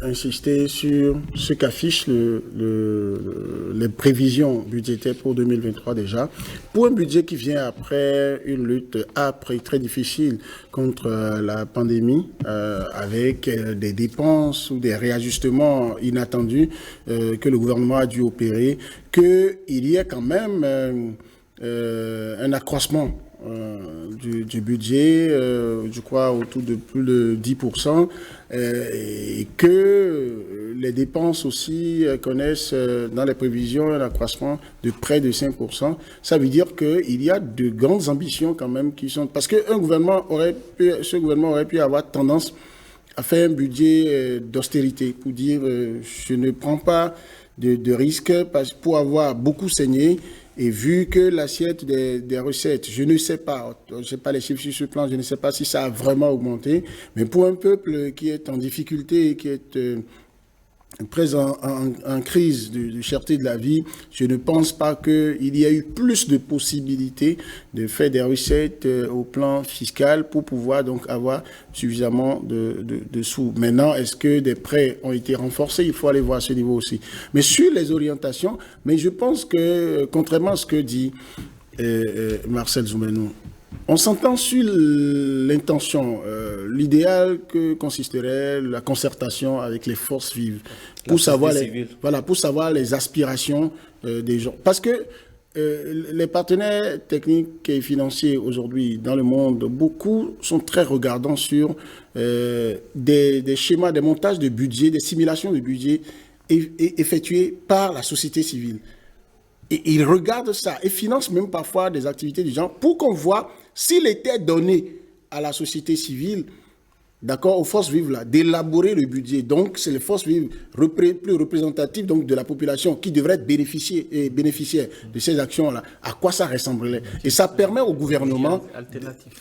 Speaker 2: insister sur ce qu'affichent les prévisions budgétaires pour 2023 déjà. Pour un budget qui vient après une lutte âpre et très difficile contre la pandémie, avec des dépenses ou des réajustements inattendus que le gouvernement a dû opérer, qu'il y ait quand même un accroissement du budget, je crois autour de plus de 10%, et que les dépenses aussi connaissent dans les prévisions un accroissement de près de 5%. Ça veut dire qu'il y a de grandes ambitions quand même qui sont... Parce ce gouvernement aurait pu avoir tendance à faire un budget d'austérité pour dire je ne prends pas de risques pour avoir beaucoup saigné. Et vu que l'assiette des recettes, je ne sais pas, je n'ai pas les chiffres sur ce plan, je ne sais pas si ça a vraiment augmenté, mais pour un peuple qui est en difficulté, qui est présent en crise de cherté de la vie, je ne pense pas qu'il y a eu plus de possibilités de faire des recettes au plan fiscal pour pouvoir donc avoir suffisamment de sous. Maintenant, est-ce que des prêts ont été renforcés? Il faut aller voir à ce niveau aussi. Mais sur les orientations, mais je pense que, contrairement à ce que dit Marcel Zoumenou, on s'entend sur l'intention, l'idéal que consisterait la concertation avec les forces vives pour savoir les aspirations des gens. Parce que les partenaires techniques et financiers aujourd'hui dans le monde, beaucoup sont très regardants sur des schémas, des montages de budget, des simulations de budget effectués par la société civile. Et ils regardent ça et financent même parfois des activités du genre pour qu'on voit s'il était donné à la société civile d'accord, aux forces vives là, d'élaborer le budget. Donc, c'est les forces vives plus représentatives donc, de la population qui devraient être bénéficiaires de ces actions-là. À quoi ça ressemblerait? Et ça permet au gouvernement...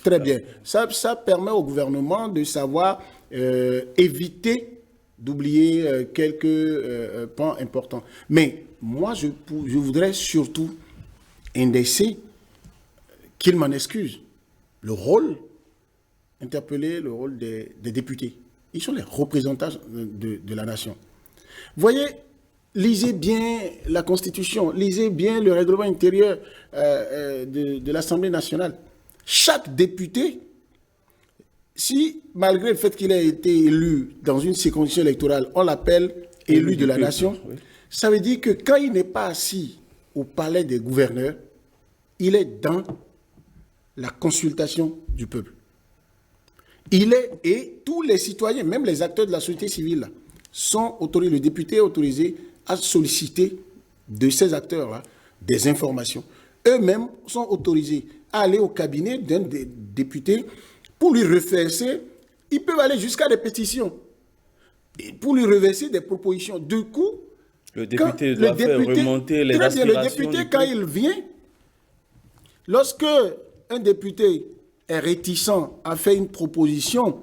Speaker 2: Très bien. Ça permet au gouvernement de savoir éviter d'oublier quelques points importants. Mais moi, je voudrais surtout indexer qu'il m'en excuse. Interpeller le rôle des députés. Ils sont les représentants de la nation. Voyez, lisez bien la Constitution, lisez bien le règlement intérieur de l'Assemblée nationale. Chaque député, si malgré le fait qu'il ait été élu dans une circonscription électorale, on l'appelle élu de la nation, ça veut dire que quand il n'est pas assis au palais des gouverneurs, il est dans la consultation du peuple. Et tous les citoyens, même les acteurs de la société civile, sont autorisés, le député est autorisé à solliciter de ces acteurs-là des informations. Eux-mêmes sont autorisés à aller au cabinet d'un des députés pour lui reverser. Ils peuvent aller jusqu'à des pétitions pour lui reverser des propositions. Du coup,
Speaker 1: le député doit faire remonter les aspirations.
Speaker 2: Le député, quand il vient, lorsque un député est réticent à faire une proposition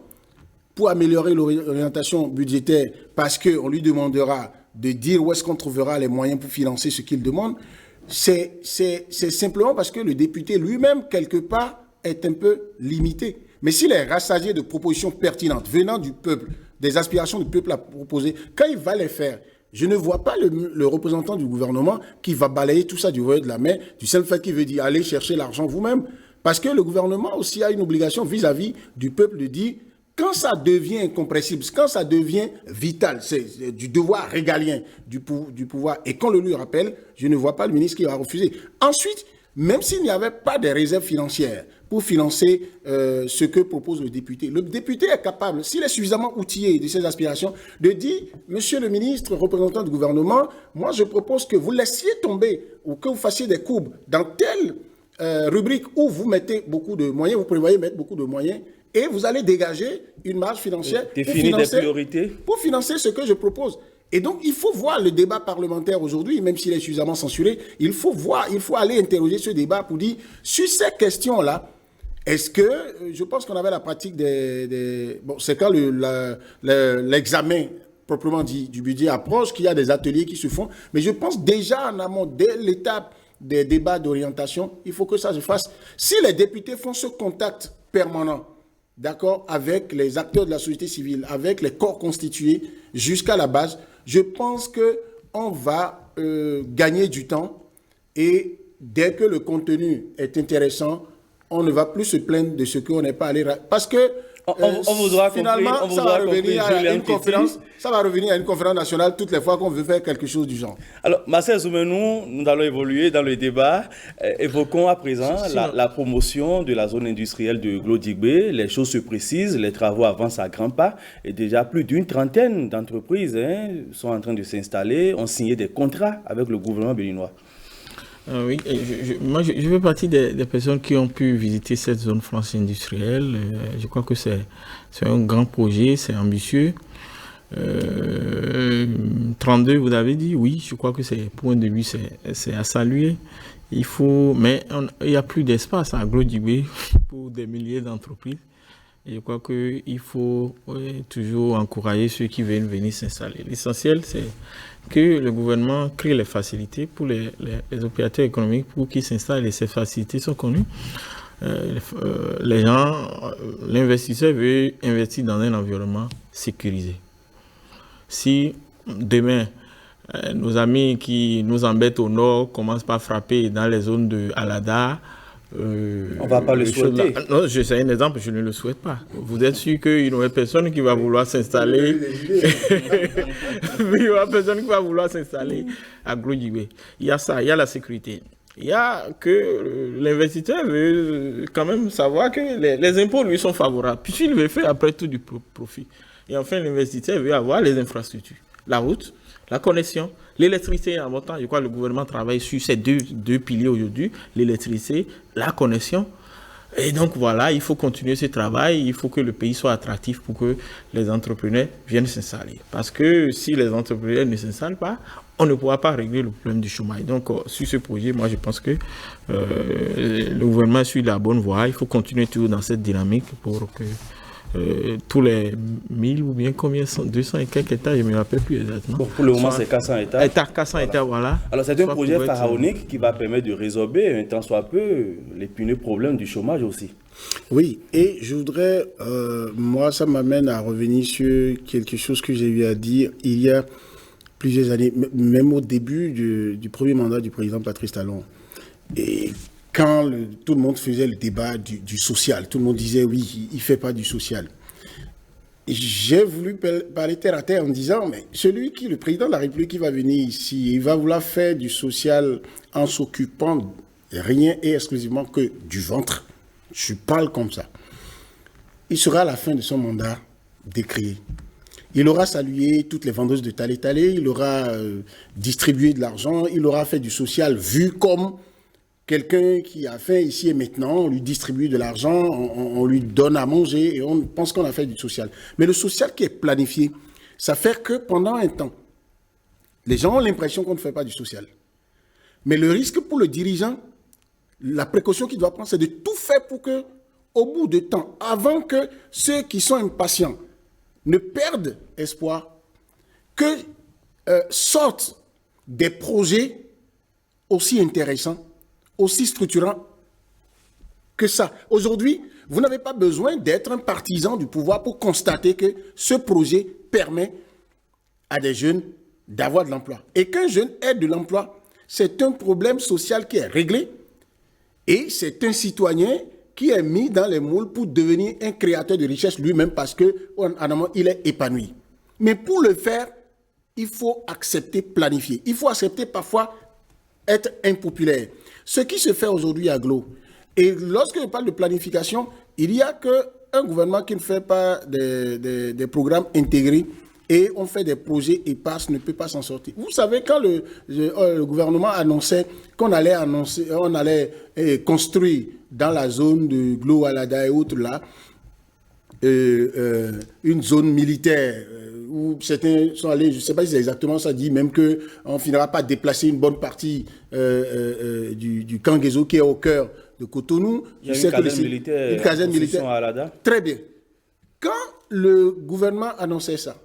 Speaker 2: pour améliorer l'orientation budgétaire parce qu'on lui demandera de dire où est-ce qu'on trouvera les moyens pour financer ce qu'il demande, c'est simplement parce que le député lui-même, quelque part, est un peu limité. Mais s'il est rassasié de propositions pertinentes venant du peuple, des aspirations du peuple à proposer, quand il va les faire, je ne vois pas le représentant du gouvernement qui va balayer tout ça du revers de la main, du seul fait qu'il veut dire allez chercher l'argent vous-même. Parce que le gouvernement aussi a une obligation vis-à-vis du peuple de dire, quand ça devient incompressible, quand ça devient vital, c'est du devoir régalien du pouvoir, et qu'on le lui rappelle, je ne vois pas le ministre qui va refuser. Ensuite, même s'il n'y avait pas de réserves financières pour financer ce que propose le député est capable, s'il est suffisamment outillé de ses aspirations, de dire, monsieur le ministre, représentant du gouvernement, moi je propose que vous laissiez tomber ou que vous fassiez des courbes dans telle rubrique où vous mettez beaucoup de moyens, vous prévoyez mettre beaucoup de moyens et vous allez dégager une marge financière pour financer ce que je propose. Et donc, il faut voir le débat parlementaire aujourd'hui, même s'il est suffisamment censuré, il faut aller interroger ce débat pour dire, sur ces questions-là, est-ce que, je pense qu'on avait la pratique bon, c'est quand l'examen proprement dit du budget approche, qu'il y a des ateliers qui se font, mais je pense déjà en amont, dès l'étape des débats d'orientation, il faut que ça se fasse. Si les députés font ce contact permanent, d'accord, avec les acteurs de la société civile, avec les corps constitués jusqu'à la base, je pense qu'on va gagner du temps et dès que le contenu est intéressant, on ne va plus se plaindre de ce qu'on n'est pas allé... Parce que
Speaker 1: on vous aura
Speaker 2: finalement,
Speaker 1: compris,
Speaker 2: ça va revenir à une conférence nationale toutes les fois qu'on veut faire quelque chose du genre.
Speaker 1: Alors, Marcel Zoumenou, nous allons évoluer dans le débat. Évoquons à présent la promotion de la zone industrielle de Glodigbé. Les choses se précisent, les travaux avancent à grands pas. Et déjà plus d'une trentaine d'entreprises sont en train de s'installer, ont signé des contrats avec le gouvernement béninois.
Speaker 3: Oui, moi je fais partie des personnes qui ont pu visiter cette zone franche industrielle. Je crois que c'est un grand projet, c'est ambitieux. 32, vous avez dit, oui, je crois que pour un début, c'est à saluer. Mais il n'y a plus d'espace à Glodigbé pour des milliers d'entreprises. Et je crois qu'il faut toujours encourager ceux qui veulent venir s'installer. L'essentiel, c'est que le gouvernement crée les facilités pour les opérateurs économiques pour qu'ils s'installent, et ces facilités sont connues. L'investisseur veut investir dans un environnement sécurisé. Si demain, nos amis qui nous embêtent au nord commencent par frapper dans les zones de Alada,
Speaker 1: on ne va pas le souhaiter.
Speaker 3: Non, c'est un exemple, je ne le souhaite pas. Vous êtes sûr qu'il n'y aura personne qui va vouloir s'installer. Il n'y aura personne qui va vouloir s'installer à Glodigbé. Il y a ça, il y a la sécurité. Il y a que l'investisseur veut quand même savoir que les impôts lui sont favorables. Puisqu'il veut faire après tout du profit. Et enfin, l'investisseur veut avoir les infrastructures. La route, la connexion, l'électricité en montant. Je crois que le gouvernement travaille sur ces deux piliers aujourd'hui, l'électricité, la connexion. Et donc voilà, il faut continuer ce travail, il faut que le pays soit attractif pour que les entrepreneurs viennent s'installer. Parce que si les entrepreneurs ne s'installent pas, on ne pourra pas régler le problème du chômage. Donc sur ce projet, moi je pense que le gouvernement suit la bonne voie. Il faut continuer toujours dans cette dynamique pour que tous les 1000 ou bien combien sont 200 et quelques États, je ne me rappelle plus exactement.
Speaker 1: Bon, pour le moment, c'est 400 États.
Speaker 3: 400 États, voilà.
Speaker 1: Alors, c'est un projet pharaonique qui va permettre de résorber, un tant soit peu, l'épineux problème du chômage aussi.
Speaker 2: Oui, et je voudrais, moi, ça m'amène à revenir sur quelque chose que j'ai eu à dire il y a plusieurs années, même au début du premier mandat du président Patrice Talon. Et quand tout le monde faisait le débat du social, tout le monde disait oui, il ne fait pas du social. J'ai voulu parler terre à terre en disant, mais le président de la République qui va venir ici, il va vouloir faire du social en s'occupant rien et exclusivement que du ventre. Je parle comme ça. Il sera à la fin de son mandat décrié. Il aura salué toutes les vendeuses de talé-talé, il aura distribué de l'argent, il aura fait du social vu comme quelqu'un qui a fait ici et maintenant, on lui distribue de l'argent, on lui donne à manger et on pense qu'on a fait du social. Mais le social qui est planifié, ça fait que pendant un temps, les gens ont l'impression qu'on ne fait pas du social. Mais le risque pour le dirigeant, la précaution qu'il doit prendre, c'est de tout faire pour que, au bout de temps, avant que ceux qui sont impatients ne perdent espoir, que sortent des projets aussi intéressants, aussi structurant que ça. Aujourd'hui, vous n'avez pas besoin d'être un partisan du pouvoir pour constater que ce projet permet à des jeunes d'avoir de l'emploi. Et qu'un jeune ait de l'emploi, c'est un problème social qui est réglé et c'est un citoyen qui est mis dans les moules pour devenir un créateur de richesse lui-même parce qu'en amont, il est épanoui. Mais pour le faire, il faut accepter planifier. Il faut accepter parfois être impopulaire. Ce qui se fait aujourd'hui à Glo, et lorsque je parle de planification, il n'y a qu'un gouvernement qui ne fait pas des programmes intégrés et on fait des projets épars, ne peut pas s'en sortir. Vous savez, quand le gouvernement annonçait qu'on allait construire dans la zone de Glo, Alada et autres là, une zone militaire où certains sont allés, je ne sais pas si c'est exactement ça, dit même qu'on ne finira pas déplacer une bonne partie du Kangezo qui est au cœur de Cotonou.
Speaker 1: Il y a une caserne militaire à Alada.
Speaker 2: Très bien. Quand le gouvernement annonçait ça,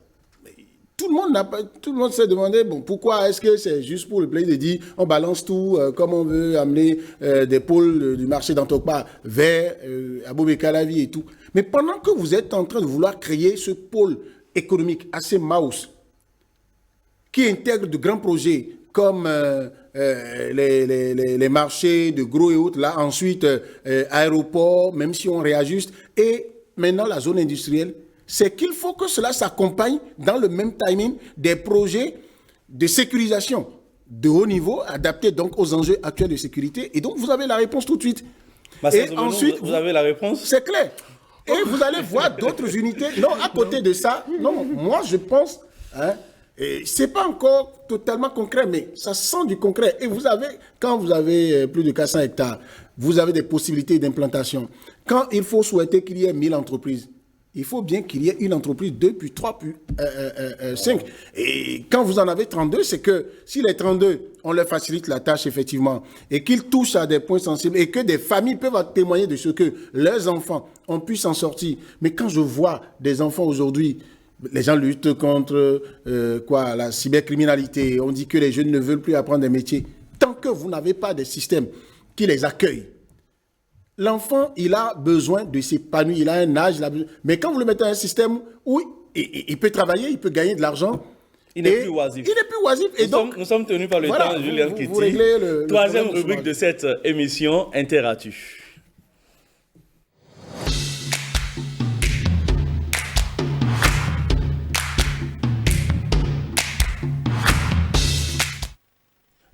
Speaker 2: tout le monde s'est demandé, bon, pourquoi est-ce que c'est juste pour le plaisir de dire on balance tout, comme on veut amener des pôles du marché d'Antokpa vers Abomey-Calavi et tout. Mais pendant que vous êtes en train de vouloir créer ce pôle économique assez mouse, qui intègre de grands projets comme les marchés de gros et autres, là, ensuite aéroport, même si on réajuste, et maintenant la zone industrielle, c'est qu'il faut que cela s'accompagne dans le même timing des projets de sécurisation de haut niveau, adaptés donc aux enjeux actuels de sécurité. Et donc, vous avez la réponse tout de suite.
Speaker 1: Et ensuite, vous avez la réponse?
Speaker 2: C'est clair. Et vous allez voir d'autres unités. Non, à côté de ça, non, moi je pense, c'est pas encore totalement concret, mais ça sent du concret. Et vous avez, quand vous avez plus de 400 hectares, vous avez des possibilités d'implantation. Quand il faut souhaiter qu'il y ait 1000 entreprises, il faut bien qu'il y ait une entreprise, 2, puis 3, puis 5. Et quand vous en avez 32, c'est que si les 32, on leur facilite la tâche effectivement, et qu'ils touchent à des points sensibles, et que des familles peuvent témoigner de ce que leurs enfants ont pu s'en sortir. Mais quand je vois des enfants aujourd'hui, les gens luttent contre la cybercriminalité, on dit que les jeunes ne veulent plus apprendre des métiers. Tant que vous n'avez pas des systèmes qui les accueillent, l'enfant, il a besoin de s'épanouir, il a un âge, mais quand vous le mettez dans un système où il peut travailler, il peut gagner de l'argent,
Speaker 1: il n'est plus oisif.
Speaker 2: Il n'est plus oisif. Et
Speaker 1: nous sommes tenus par le temps, Julien Kitty. Troisième rubrique de cette émission, Interactu.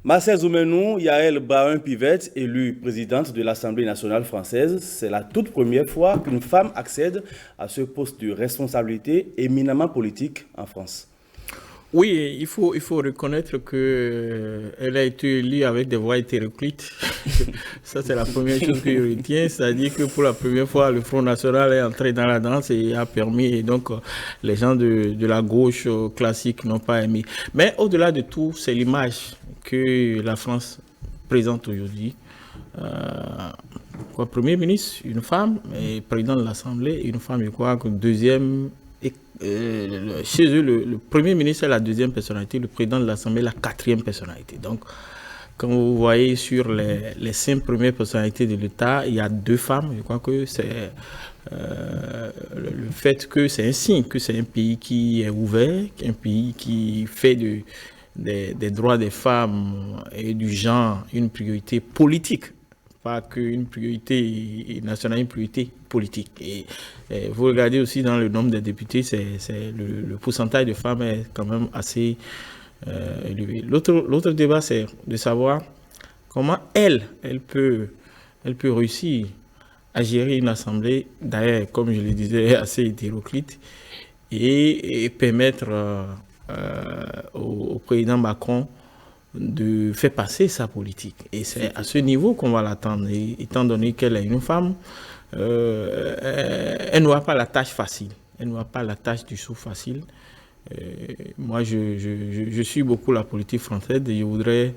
Speaker 1: Marcel Zoumenou, Yael Brahim-Pivette, élue présidente de l'Assemblée nationale française, c'est la toute première fois qu'une femme accède à ce poste de responsabilité éminemment politique en France.
Speaker 3: Oui, il faut reconnaître qu'elle a été élue avec des voix hétéroclites. Ça, c'est la première chose que je retiens. C'est-à-dire que pour la première fois, le Front National est entré dans la danse et a permis, et donc les gens de la gauche classique n'ont pas aimé. Mais au-delà de tout, c'est l'image que la France présente aujourd'hui. Premier ministre, une femme, et président de l'Assemblée, une femme, je crois que deuxième. Chez eux, le premier ministre est la deuxième personnalité, le président de l'Assemblée la quatrième personnalité. Donc, quand vous voyez sur les 5 premières personnalités de l'État, il y a 2 femmes. Je crois que c'est le fait que c'est un signe, que c'est un pays qui est ouvert, un pays qui fait des droits des femmes et du genre une priorité politique. Pas qu'une priorité nationale, une priorité politique. Et vous regardez aussi dans le nombre de députés, le pourcentage de femmes est quand même assez élevé. L'autre débat, c'est de savoir comment elle peut réussir à gérer une assemblée, d'ailleurs, comme je le disais, assez hétéroclite, et permettre au président Macron de faire passer sa politique. Et c'est à ce niveau qu'on va l'attendre. Étant donné qu'elle est une femme, elle n'aura pas la tâche facile. Elle n'aura pas la tâche du tout facile. Moi, je suis beaucoup la politique française et je voudrais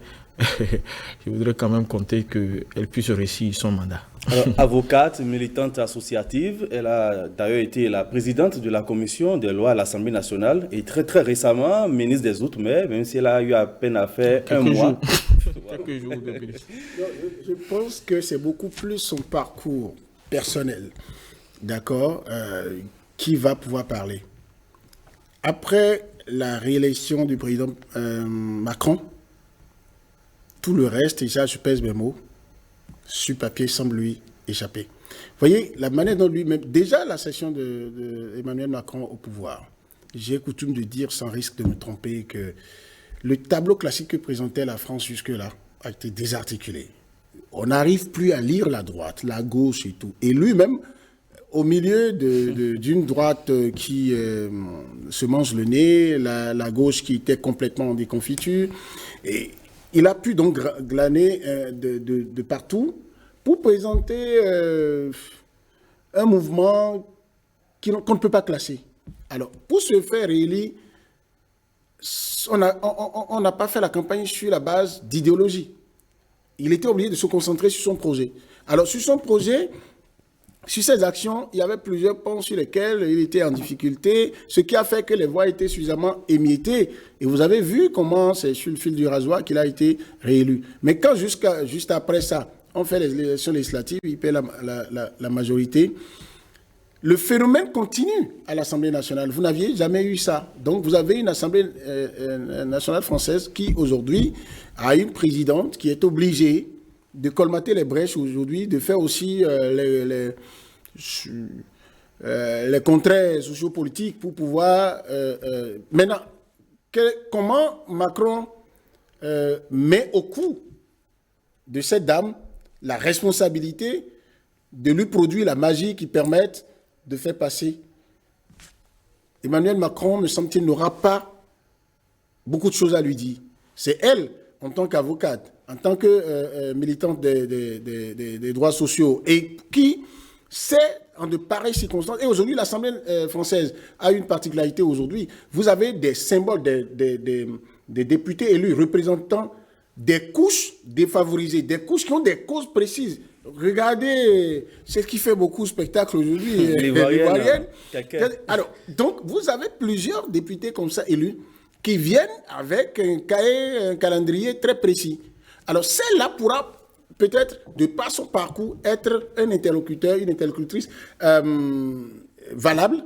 Speaker 3: quand même compter qu'elle puisse réussir son mandat.
Speaker 1: Alors, avocate, militante associative, elle a d'ailleurs été la présidente de la commission des lois à l'Assemblée nationale et très très récemment ministre des Outre-mer, même si elle a eu à peine à faire un mois.
Speaker 3: Quelques jours de plus.
Speaker 2: Je pense que c'est beaucoup plus son parcours personnel, d'accord, qui va pouvoir parler. Après la réélection du président Macron, tout le reste, et ça je pèse mes mots, sur papier semble lui échapper. Vous voyez, la manière dont lui-même, déjà la session de Emmanuel Macron au pouvoir, j'ai coutume de dire sans risque de me tromper que le tableau classique que présentait la France jusque-là a été désarticulé. On n'arrive plus à lire la droite, la gauche et tout. Et lui-même, au milieu d'une droite qui se mange le nez, la gauche qui était complètement en déconfiture, et il a pu donc glaner de partout pour présenter un mouvement qu'on ne peut pas classer. Alors, pour se faire réélire, on n'a pas fait la campagne sur la base d'idéologie. Il était obligé de se concentrer sur son projet. Alors, sur son projet, sur ses actions, il y avait plusieurs points sur lesquels il était en difficulté, ce qui a fait que les voix étaient suffisamment émiettées. Et vous avez vu comment c'est sur le fil du rasoir qu'il a été réélu. Mais quand juste après ça, on fait les élections législatives, il paie la majorité, le phénomène continue à l'Assemblée nationale. Vous n'aviez jamais eu ça. Donc vous avez une Assemblée nationale française qui aujourd'hui a une présidente qui est obligée de colmater les brèches aujourd'hui, de faire aussi les contraires sociopolitiques pour pouvoir... Maintenant, comment Macron met au cou de cette dame la responsabilité de lui produire la magie qui permette de faire passer. Emmanuel Macron, me semble-t-il, n'aura pas beaucoup de choses à lui dire. C'est elle, en tant qu'avocate, en tant que militante des droits sociaux, et qui sait, en de pareilles circonstances, et aujourd'hui, l'Assemblée française a une particularité aujourd'hui, vous avez des symboles des députés élus représentant des couches défavorisées, des couches qui ont des causes précises. Regardez ce qui fait beaucoup de spectacles aujourd'hui, l'Ivoirienne. Alors, donc, vous avez plusieurs députés comme ça élus qui viennent avec un calendrier très précis. Alors, celle-là pourra peut-être, de par son parcours, être un interlocuteur, une interlocutrice valable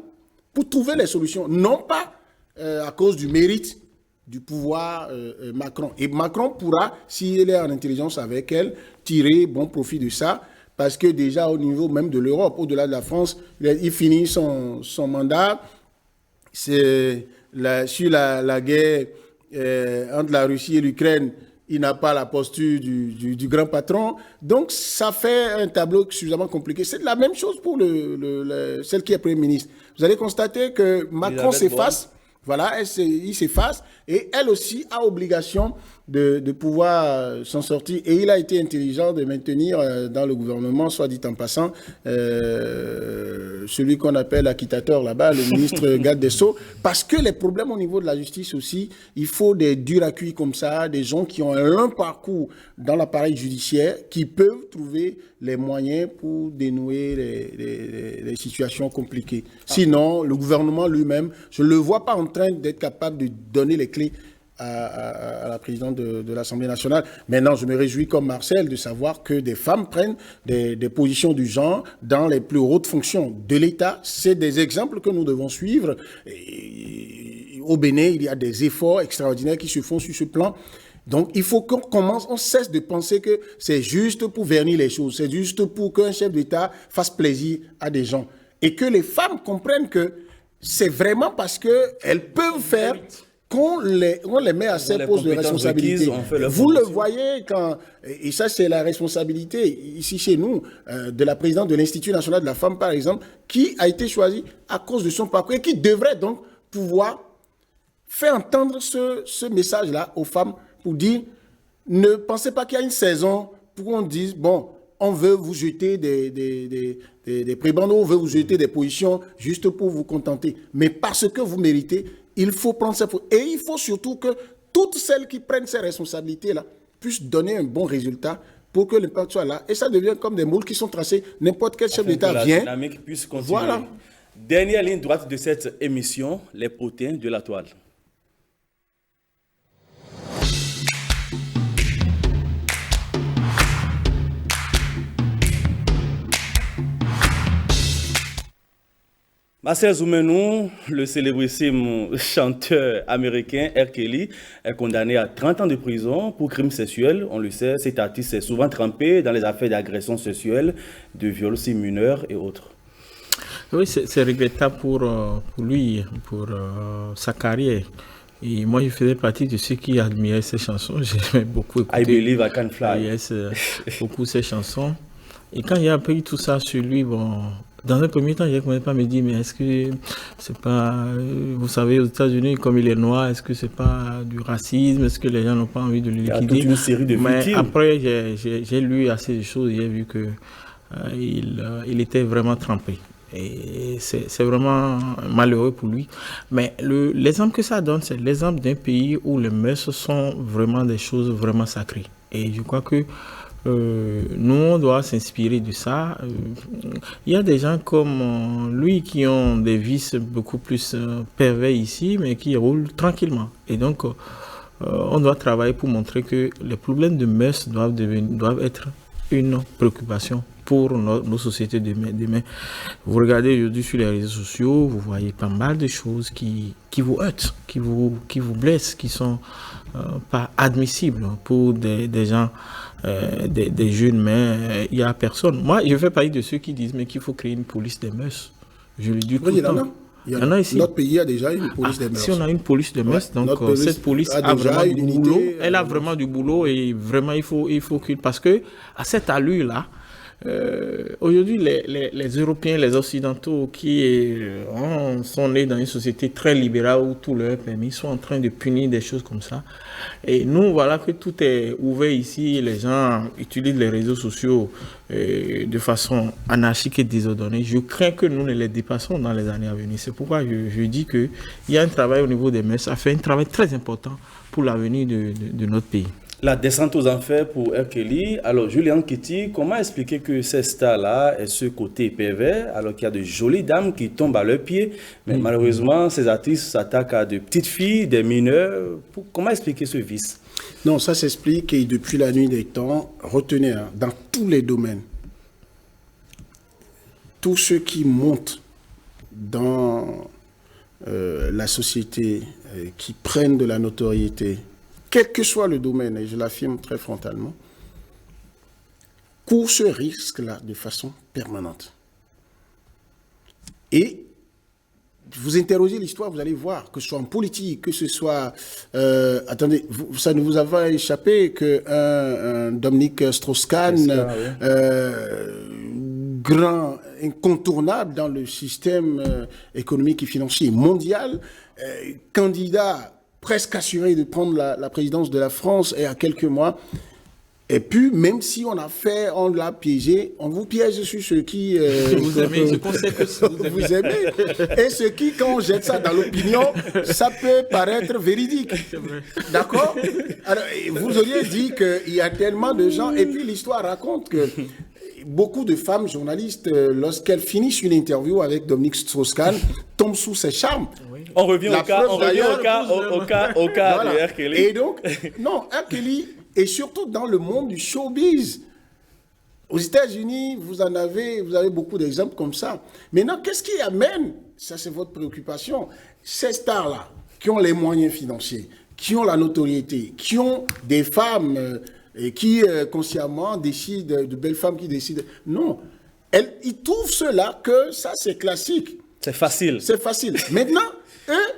Speaker 2: pour trouver les solutions. Non pas à cause du mérite du pouvoir Macron. Et Macron pourra, s'il est en intelligence avec elle, tirer bon profit de ça, parce que déjà au niveau même de l'Europe, au-delà de la France, il finit son mandat. C'est sur la guerre entre la Russie et l'Ukraine, il n'a pas la posture du grand patron. Donc ça fait un tableau suffisamment compliqué. C'est la même chose pour celle qui est Premier ministre. Vous allez constater que Macron s'efface. Voilà, il s'efface et elle aussi a obligation de pouvoir s'en sortir. Et il a été intelligent de maintenir dans le gouvernement, soit dit en passant, celui qu'on appelle acquittateur là-bas, le ministre garde des Sceaux, parce que les problèmes au niveau de la justice aussi, il faut des durs à cuire comme ça, des gens qui ont un long parcours dans l'appareil judiciaire, qui peuvent trouver les moyens pour dénouer les situations compliquées. Sinon, le gouvernement lui-même, je ne le vois pas en train d'être capable de donner les clés à la présidente de l'Assemblée nationale. Maintenant, je me réjouis comme Marcel de savoir que des femmes prennent des positions du genre dans les plus hautes fonctions de l'État. C'est des exemples que nous devons suivre. Et au Bénin, il y a des efforts extraordinaires qui se font sur ce plan. Donc, il faut on cesse de penser que c'est juste pour vernir les choses, c'est juste pour qu'un chef d'État fasse plaisir à des gens. Et que les femmes comprennent que c'est vraiment parce qu'elles peuvent faire qu'on les met à ces postes de responsabilité. Vous le voyez quand, et ça c'est la responsabilité ici chez nous, de la présidente de l'Institut national de la femme par exemple, qui a été choisie à cause de son parcours et qui devrait donc pouvoir faire entendre ce message-là aux femmes pour dire, ne pensez pas qu'il y a une saison pour qu'on dise, bon, on veut vous jeter des prébendes, on veut vous jeter des positions juste pour vous contenter. Mais parce que vous méritez, il faut prendre ça. Et il faut surtout que toutes celles qui prennent ces responsabilités-là puissent donner un bon résultat pour que l'impact soit là. Et ça devient comme des moules qui sont tracés. N'importe quel chef d'État vient.
Speaker 1: La dynamique puisse continuer.
Speaker 2: Voilà.
Speaker 1: Dernière ligne droite de cette émission, les potins de la toile. Marcel Zoumenou, le célébrissime chanteur américain R. Kelly, est condamné à 30 ans de prison pour crimes sexuels. On le sait, cet artiste est souvent trempé dans les affaires d'agression sexuelle, de viols sur mineurs et autres.
Speaker 3: Oui, c'est regrettable pour lui, pour sa carrière. Et moi, je faisais partie de ceux qui admiraient ses chansons. J'aimais beaucoup écouter.
Speaker 1: I Believe I Can Fly.
Speaker 3: Yes, beaucoup ses chansons. Et quand il y a appris tout ça sur lui, bon... Dans un premier temps, je ne commençais pas à me dire, mais est-ce que c'est pas, vous savez, aux États-Unis, comme il est noir, est-ce que c'est pas du racisme? Est-ce que les gens n'ont pas envie de le liquider?
Speaker 1: Il y a toute une série de
Speaker 3: mais
Speaker 1: victimes.
Speaker 3: après, j'ai lu assez de choses et j'ai vu que il était vraiment trempé. Et c'est vraiment malheureux pour lui. Mais l'exemple que ça donne, c'est l'exemple d'un pays où les mœurs sont vraiment des choses vraiment sacrées. Et je crois que nous, on doit s'inspirer de ça. Il y a des gens comme lui qui ont des vices beaucoup plus pervers ici, mais qui roulent tranquillement. Et donc, on doit travailler pour montrer que les problèmes de mœurs doivent être une préoccupation pour nos sociétés demain. Vous regardez aujourd'hui sur les réseaux sociaux, vous voyez pas mal de choses qui vous heurtent, qui vous blessent, qui sont pas admissibles pour des gens, des jeunes, mais il n'y a personne. Moi, je fais partie de ceux qui disent mais qu'il faut créer une police des mœurs. Je le dis tout le temps.
Speaker 2: Il y en a ici. Notre pays a déjà une police des mœurs.
Speaker 3: Si on a une police de mœurs, donc cette police a vraiment du boulot. Elle a vraiment du boulot et vraiment il faut que, parce que à cette allure-là, aujourd'hui les Européens, les Occidentaux qui sont nés dans une société très libérale où tout leur est permis, sont en train de punir des choses comme ça. Et nous, voilà que tout est ouvert ici, les gens utilisent les réseaux sociaux de façon anarchique et désordonnée. Je crains que nous ne les dépassons dans les années à venir. C'est pourquoi je dis qu'il y a un travail au niveau des mœurs, ça fait un travail très important pour l'avenir de notre pays.
Speaker 1: La descente aux enfers pour R. Kelly. Alors, Julian Kitty, comment expliquer que ces stars-là aient ce côté pervers, alors qu'il y a de jolies dames qui tombent à leurs pieds, mais malheureusement, ces artistes s'attaquent à de petites filles, des mineurs. Comment expliquer ce vice?
Speaker 2: Non, ça s'explique et depuis la nuit des temps, retenez, dans tous les domaines, tous ceux qui montent dans la société, qui prennent de la notoriété, quel que soit le domaine, et je l'affirme très frontalement, court ce risque-là de façon permanente. Et vous interrogez l'histoire, vous allez voir, que ce soit en politique, que ce soit... attendez, ça ne vous a pas échappé qu'un Dominique Strauss-Kahn, grand incontournable dans le système économique et financier mondial, candidat presque assuré de prendre la présidence de la France et à quelques mois. Et puis, même si on l'a piégé, on vous piège sur ce qui...
Speaker 3: vous aimez, je conseille que
Speaker 2: vous aimez. Et ce qui, quand on jette ça dans l'opinion, ça peut paraître véridique. D'accord? Alors, vous auriez dit qu'il y a tellement de gens, et puis l'histoire raconte que beaucoup de femmes journalistes, lorsqu'elles finissent une interview avec Dominique Strauss-Kahn, tombent sous ses charmes.
Speaker 1: Oui. On revient au cas
Speaker 2: voilà.
Speaker 1: de R. Kelly.
Speaker 2: Et donc, non, R. Kelly... Et surtout dans le monde du showbiz. Aux États-Unis, vous avez beaucoup d'exemples comme ça. Maintenant, qu'est-ce qui amène, ça c'est votre préoccupation, ces stars-là, qui ont les moyens financiers, qui ont la notoriété, qui ont des femmes et qui consciemment décident, de belles femmes qui décident. Non, ils trouvent cela que ça c'est classique.
Speaker 1: C'est facile.
Speaker 2: C'est facile. Maintenant, eux,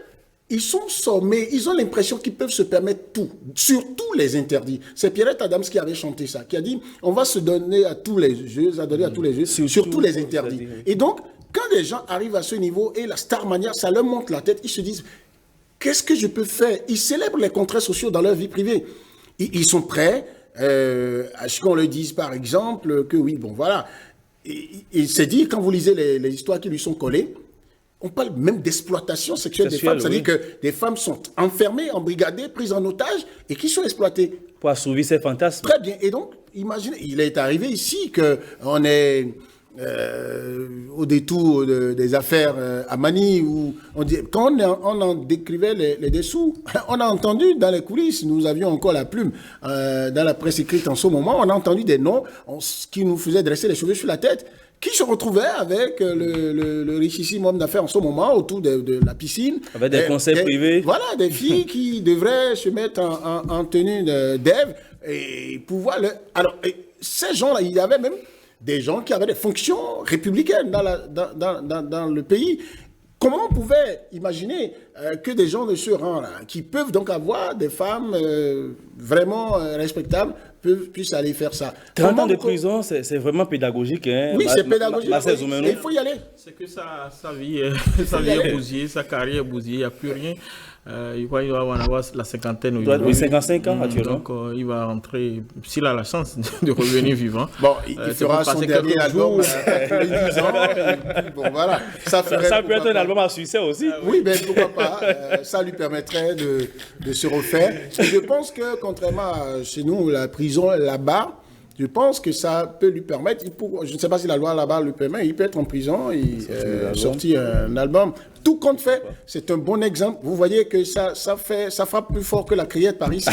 Speaker 2: ils sont sommés, ils ont l'impression qu'ils peuvent se permettre tout, surtout les interdits. C'est Pierrette Adams qui avait chanté ça, qui a dit on va se donner à tous les jeux, surtout les interdits. Et donc, quand les gens arrivent à ce niveau et la starmania, ça leur monte la tête, ils se disent qu'est-ce que je peux faire? Ils célèbrent les contrats sociaux dans leur vie privée. Ils sont prêts à ce qu'on leur dise, par exemple, que oui, bon voilà. Il s'est dit, quand vous lisez les histoires qui lui sont collées, on parle même d'exploitation sexuelle des femmes. C'est-à-dire que des femmes sont enfermées, embrigadées, prises en otage et qui sont exploitées.
Speaker 1: Pour assouvir ses fantasmes.
Speaker 2: Très bien. Et donc, imaginez, il est arrivé ici qu'on est au détour des affaires à Mani, où quand on en décrivait les dessous, on a entendu dans les coulisses, nous avions encore la plume dans la presse écrite en ce moment, on a entendu des noms qui nous faisaient dresser les cheveux sur la tête, qui se retrouvait avec le richissime homme d'affaires en ce moment autour de la piscine.
Speaker 1: Avec des conseils privés.
Speaker 2: Voilà, des filles qui devraient se mettre en tenue d'Ève et pouvoir... Alors, ces gens-là, il y avait même des gens qui avaient des fonctions républicaines dans le pays. Comment on pouvait imaginer que des gens de ce rang-là, qui peuvent donc avoir des femmes vraiment respectables, puissent aller faire ça?
Speaker 1: 30 ans de prison, c'est vraiment pédagogique. Hein?
Speaker 2: Oui, c'est pédagogique.
Speaker 1: Oui,
Speaker 2: il faut y aller.
Speaker 3: C'est que sa vie est bousillée, sa carrière est bousillée, il n'y a plus rien. Il va en avoir la cinquantaine.
Speaker 1: Oui, 55 ans actuellement.
Speaker 3: Donc, il va rentrer, s'il a la chance de revenir vivant.
Speaker 2: Bon, il fera son dernier album à 90 ans. Bon, voilà. Ça peut
Speaker 1: être un album à succès aussi.
Speaker 2: Oui, mais pourquoi pas. Ça lui permettrait de se refaire. Et je pense que, contrairement à chez nous, la prison là-bas, je pense que ça peut lui permettre, je ne sais pas si la loi là-bas le permet, il peut être en prison et sortir un album. Tout compte fait, c'est un bon exemple. Vous voyez que ça frappe plus fort que la criette par ici.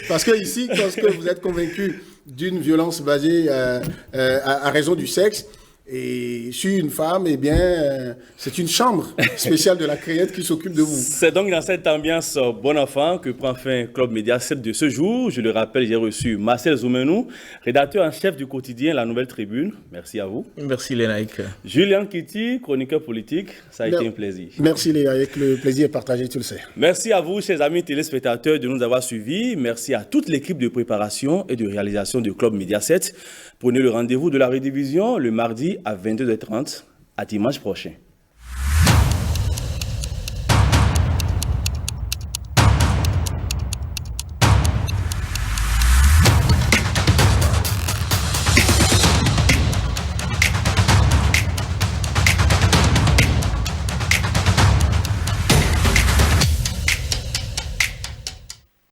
Speaker 2: Parce que ici, lorsque vous êtes convaincu d'une violence basée à raison du sexe, et sur une femme, eh bien, c'est une chambre spéciale de la criette qui s'occupe de vous.
Speaker 1: C'est donc dans cette ambiance bon enfant que prend fin Club Média 7 de ce jour. Je le rappelle, j'ai reçu Marcel Zoumenou, rédacteur en chef du quotidien La Nouvelle Tribune. Merci à vous.
Speaker 3: Merci Lénaïque.
Speaker 1: Julien Kitty, chroniqueur politique. Ça a été un plaisir.
Speaker 2: Merci Lénaïque, le plaisir est partagé, tu le sais.
Speaker 1: Merci à vous, chers amis téléspectateurs, de nous avoir suivis. Merci à toute l'équipe de préparation et de réalisation du Club Média 7. Prenez le rendez-vous de la rediffusion le mardi à 22h30. À dimanche prochain.